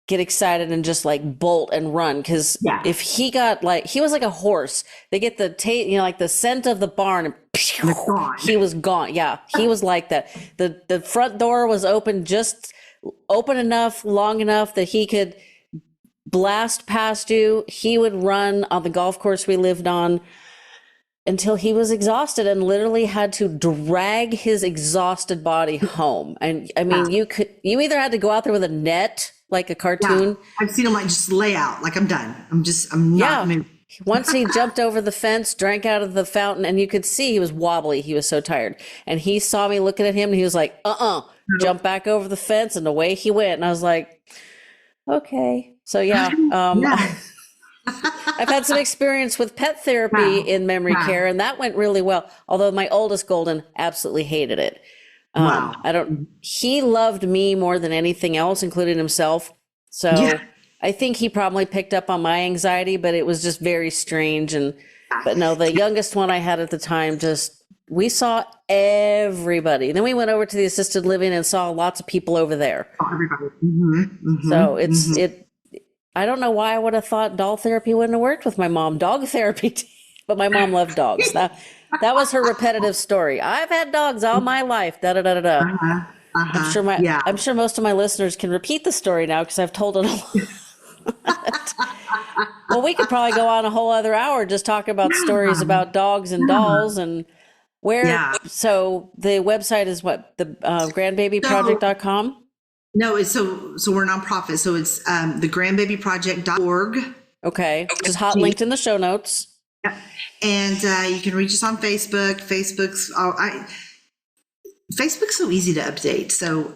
get excited and just like bolt and run. Because if he got he was like a horse. They get the like the scent of the barn, and he was gone. Yeah, he was like that. The front door was open, just open enough, long enough that he could blast past you. He would run on the golf course we lived on until he was exhausted, and literally had to drag his exhausted body home. And I mean, you either had to go out there with a net, like a cartoon. Yeah. I've seen him like just lay out, like I'm done. I'm not moving. Once he jumped over the fence, drank out of the fountain, and you could see he was wobbly. He was so tired. And he saw me looking at him, and he was like, jump back over the fence, and away he went. And I was like, okay. So I've had some experience with pet therapy in memory care, and that went really well. Although my oldest golden absolutely hated it. Wow. He loved me more than anything else, including himself. So Yeah. I think he probably picked up on my anxiety, but it was just very strange. But no, the youngest one I had at the time, we saw everybody. Then we went over to the assisted living and saw lots of people over there. Oh, everybody. Mm-hmm, So I don't know why I would have thought doll therapy wouldn't have worked with my mom. Dog therapy, but my mom loved dogs. That was her repetitive story. I've had dogs all my life. Da da da da da. I'm sure most of my listeners can repeat the story now because I've told it a lot. Well, we could probably go on a whole other hour just talking about stories about dogs and dolls and where. Yeah. So the website is what, the grandbabyproject.com? No, it's so we're a nonprofit. So it's the grandbabyproject.org. Okay. Which is hot linked in the show notes. Yeah. And you can reach us on Facebook. Facebook's so easy to update. So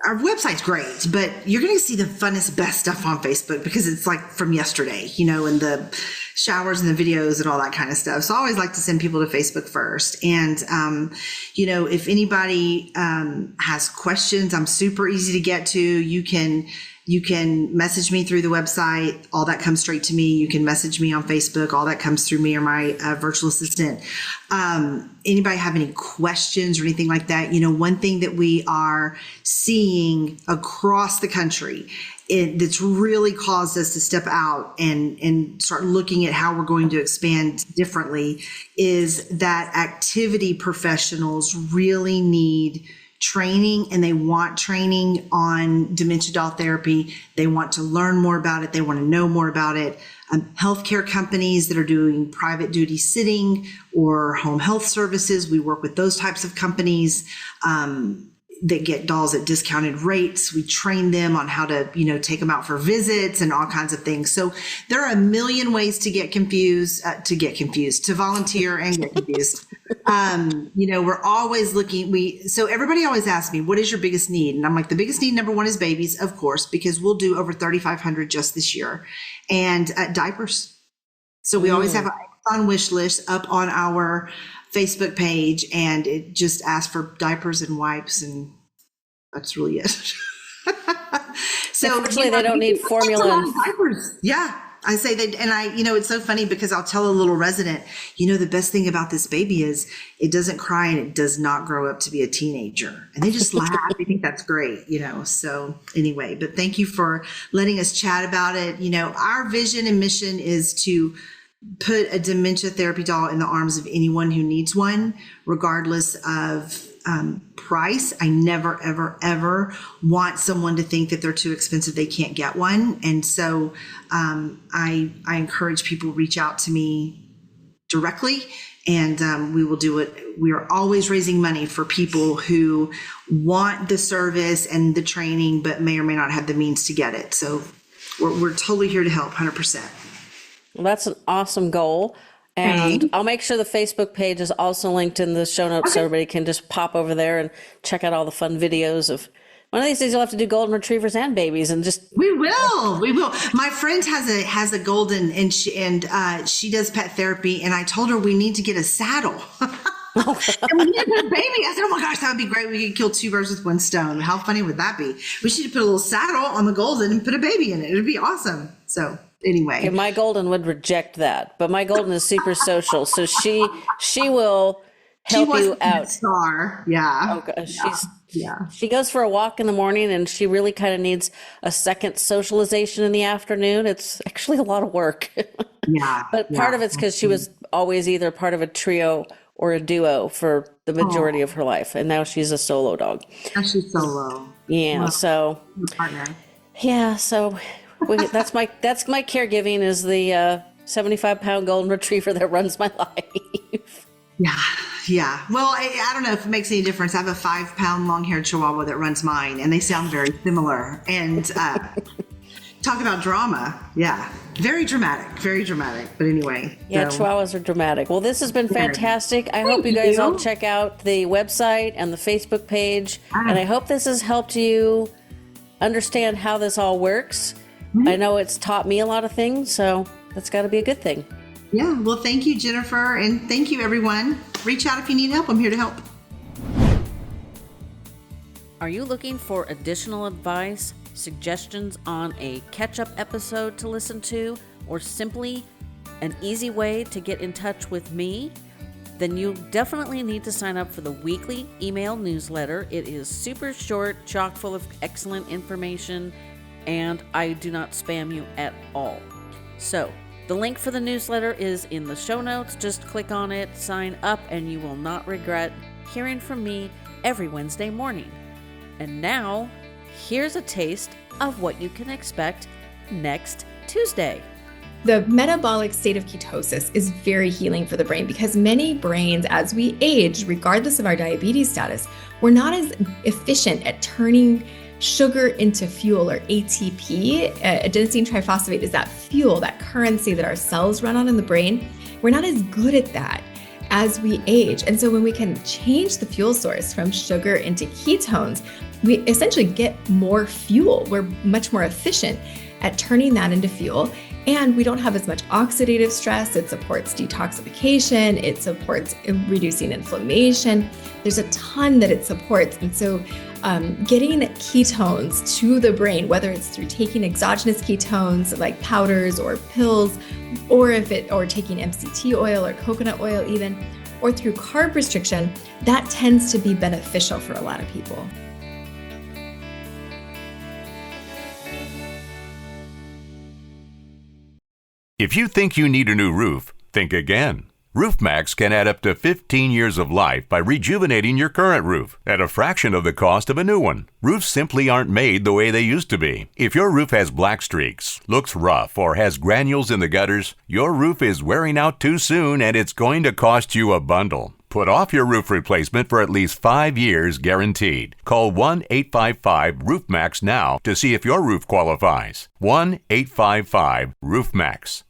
our website's great, but you're going to see the funnest, best stuff on Facebook because it's like from yesterday, and the showers and the videos and all that kind of stuff. So I always like to send people to Facebook first. And, if anybody has questions, I'm super easy to get to. You can message me through the website. All that comes straight to me. You can message me on Facebook. All that comes through me or my virtual assistant. Anybody have any questions or anything like that? One thing that we are seeing across the country that's really caused us to step out and start looking at how we're going to expand differently is that activity professionals really need training, and they want training on dementia doll therapy. They want to learn more about it. They want to know more about it. Healthcare companies that are doing private duty sitting or home health services, we work with those types of companies that get dolls at discounted rates. We train them on how to, take them out for visits and all kinds of things. So there are a million ways to get confused, to volunteer and get confused. We're always looking, so everybody always asks me, what is your biggest need? And I'm like, the biggest need, number one, is babies, of course, because we'll do over 3,500 just this year, and diapers. So we always have an Amazon wish list up on our Facebook page, and it just asks for diapers and wipes, and that's really it. So unfortunately, they don't need formula and diapers. Yeah. I say that, and it's so funny because I'll tell a little resident, the best thing about this baby is it doesn't cry and it does not grow up to be a teenager. And they just laugh. They think that's great, So anyway, but thank you for letting us chat about it. Our vision and mission is to put a dementia therapy doll in the arms of anyone who needs one, regardless of price. I never, ever, ever want someone to think that they're too expensive, they can't get one. And so I encourage people reach out to me directly, and we will do it. We are always raising money for people who want the service and the training, but may or may not have the means to get it. So we're totally here to help, 100%. Well, that's an awesome goal. And I'll make sure the Facebook page is also linked in the show notes so everybody can just pop over there and check out all the fun videos of. One of these days you'll have to do golden retrievers and babies and just. We will. My friend has a golden, and she does pet therapy, and I told her we need to get a saddle. And we need to put a baby. I said, oh my gosh, that would be great. We could kill two birds with one stone. How funny would that be? We should put a little saddle on the golden and put a baby in it. It would be awesome. So anyway. Okay, my golden would reject that, but my golden is super social. So she will help you out. Star. Yeah. Okay. She goes for a walk in the morning, and she really kind of needs a second socialization in the afternoon. It's actually a lot of work. Yeah. But part of it's because she was always either part of a trio or a duo for the majority of her life. And now she's a solo dog. Now she's solo. Yeah. Well, so, partner. Yeah. So that's my caregiving is the 75-pound golden retriever that runs my life. Yeah. Well, I don't know if it makes any difference. I have a 5-pound long-haired Chihuahua that runs mine, and they sound very similar. And talk about drama. Yeah. Very dramatic. But anyway. Yeah, Chihuahuas are dramatic. Well, this has been fantastic. I hope you guys all check out the website and the Facebook page. And I hope this has helped you understand how this all works. Mm-hmm. I know it's taught me a lot of things, so that's got to be a good thing. Yeah. Well, thank you, Jennifer. And thank you, everyone. Reach out if you need help. I'm here to help. Are you looking for additional advice, suggestions on a catch-up episode to listen to, or simply an easy way to get in touch with me? Then you definitely need to sign up for the weekly email newsletter. It is super short, chock full of excellent information, and I do not spam you at all. So, the link for the newsletter is in the show notes. Just click on it, sign up, and you will not regret hearing from me every Wednesday morning. And now, here's a taste of what you can expect next Tuesday. The metabolic state of ketosis is very healing for the brain because many brains, as we age, regardless of our diabetes status, we're not as efficient at turning sugar into fuel, or ATP. Adenosine triphosphate is that fuel, that currency that our cells run on in the brain. We're not as good at that as we age. And so when we can change the fuel source from sugar into ketones, we essentially get more fuel. We're much more efficient at turning that into fuel. And we don't have as much oxidative stress. It supports detoxification. It supports reducing inflammation. There's a ton that it supports. And so getting ketones to the brain, whether it's through taking exogenous ketones like powders or pills, or taking MCT oil or coconut oil even, or through carb restriction, that tends to be beneficial for a lot of people. If you think you need a new roof, think again. RoofMax can add up to 15 years of life by rejuvenating your current roof at a fraction of the cost of a new one. Roofs simply aren't made the way they used to be. If your roof has black streaks, looks rough, or has granules in the gutters, your roof is wearing out too soon and it's going to cost you a bundle. Put off your roof replacement for at least 5 years guaranteed. Call 1-855-ROOFMAX now to see if your roof qualifies. 1-855-ROOFMAX.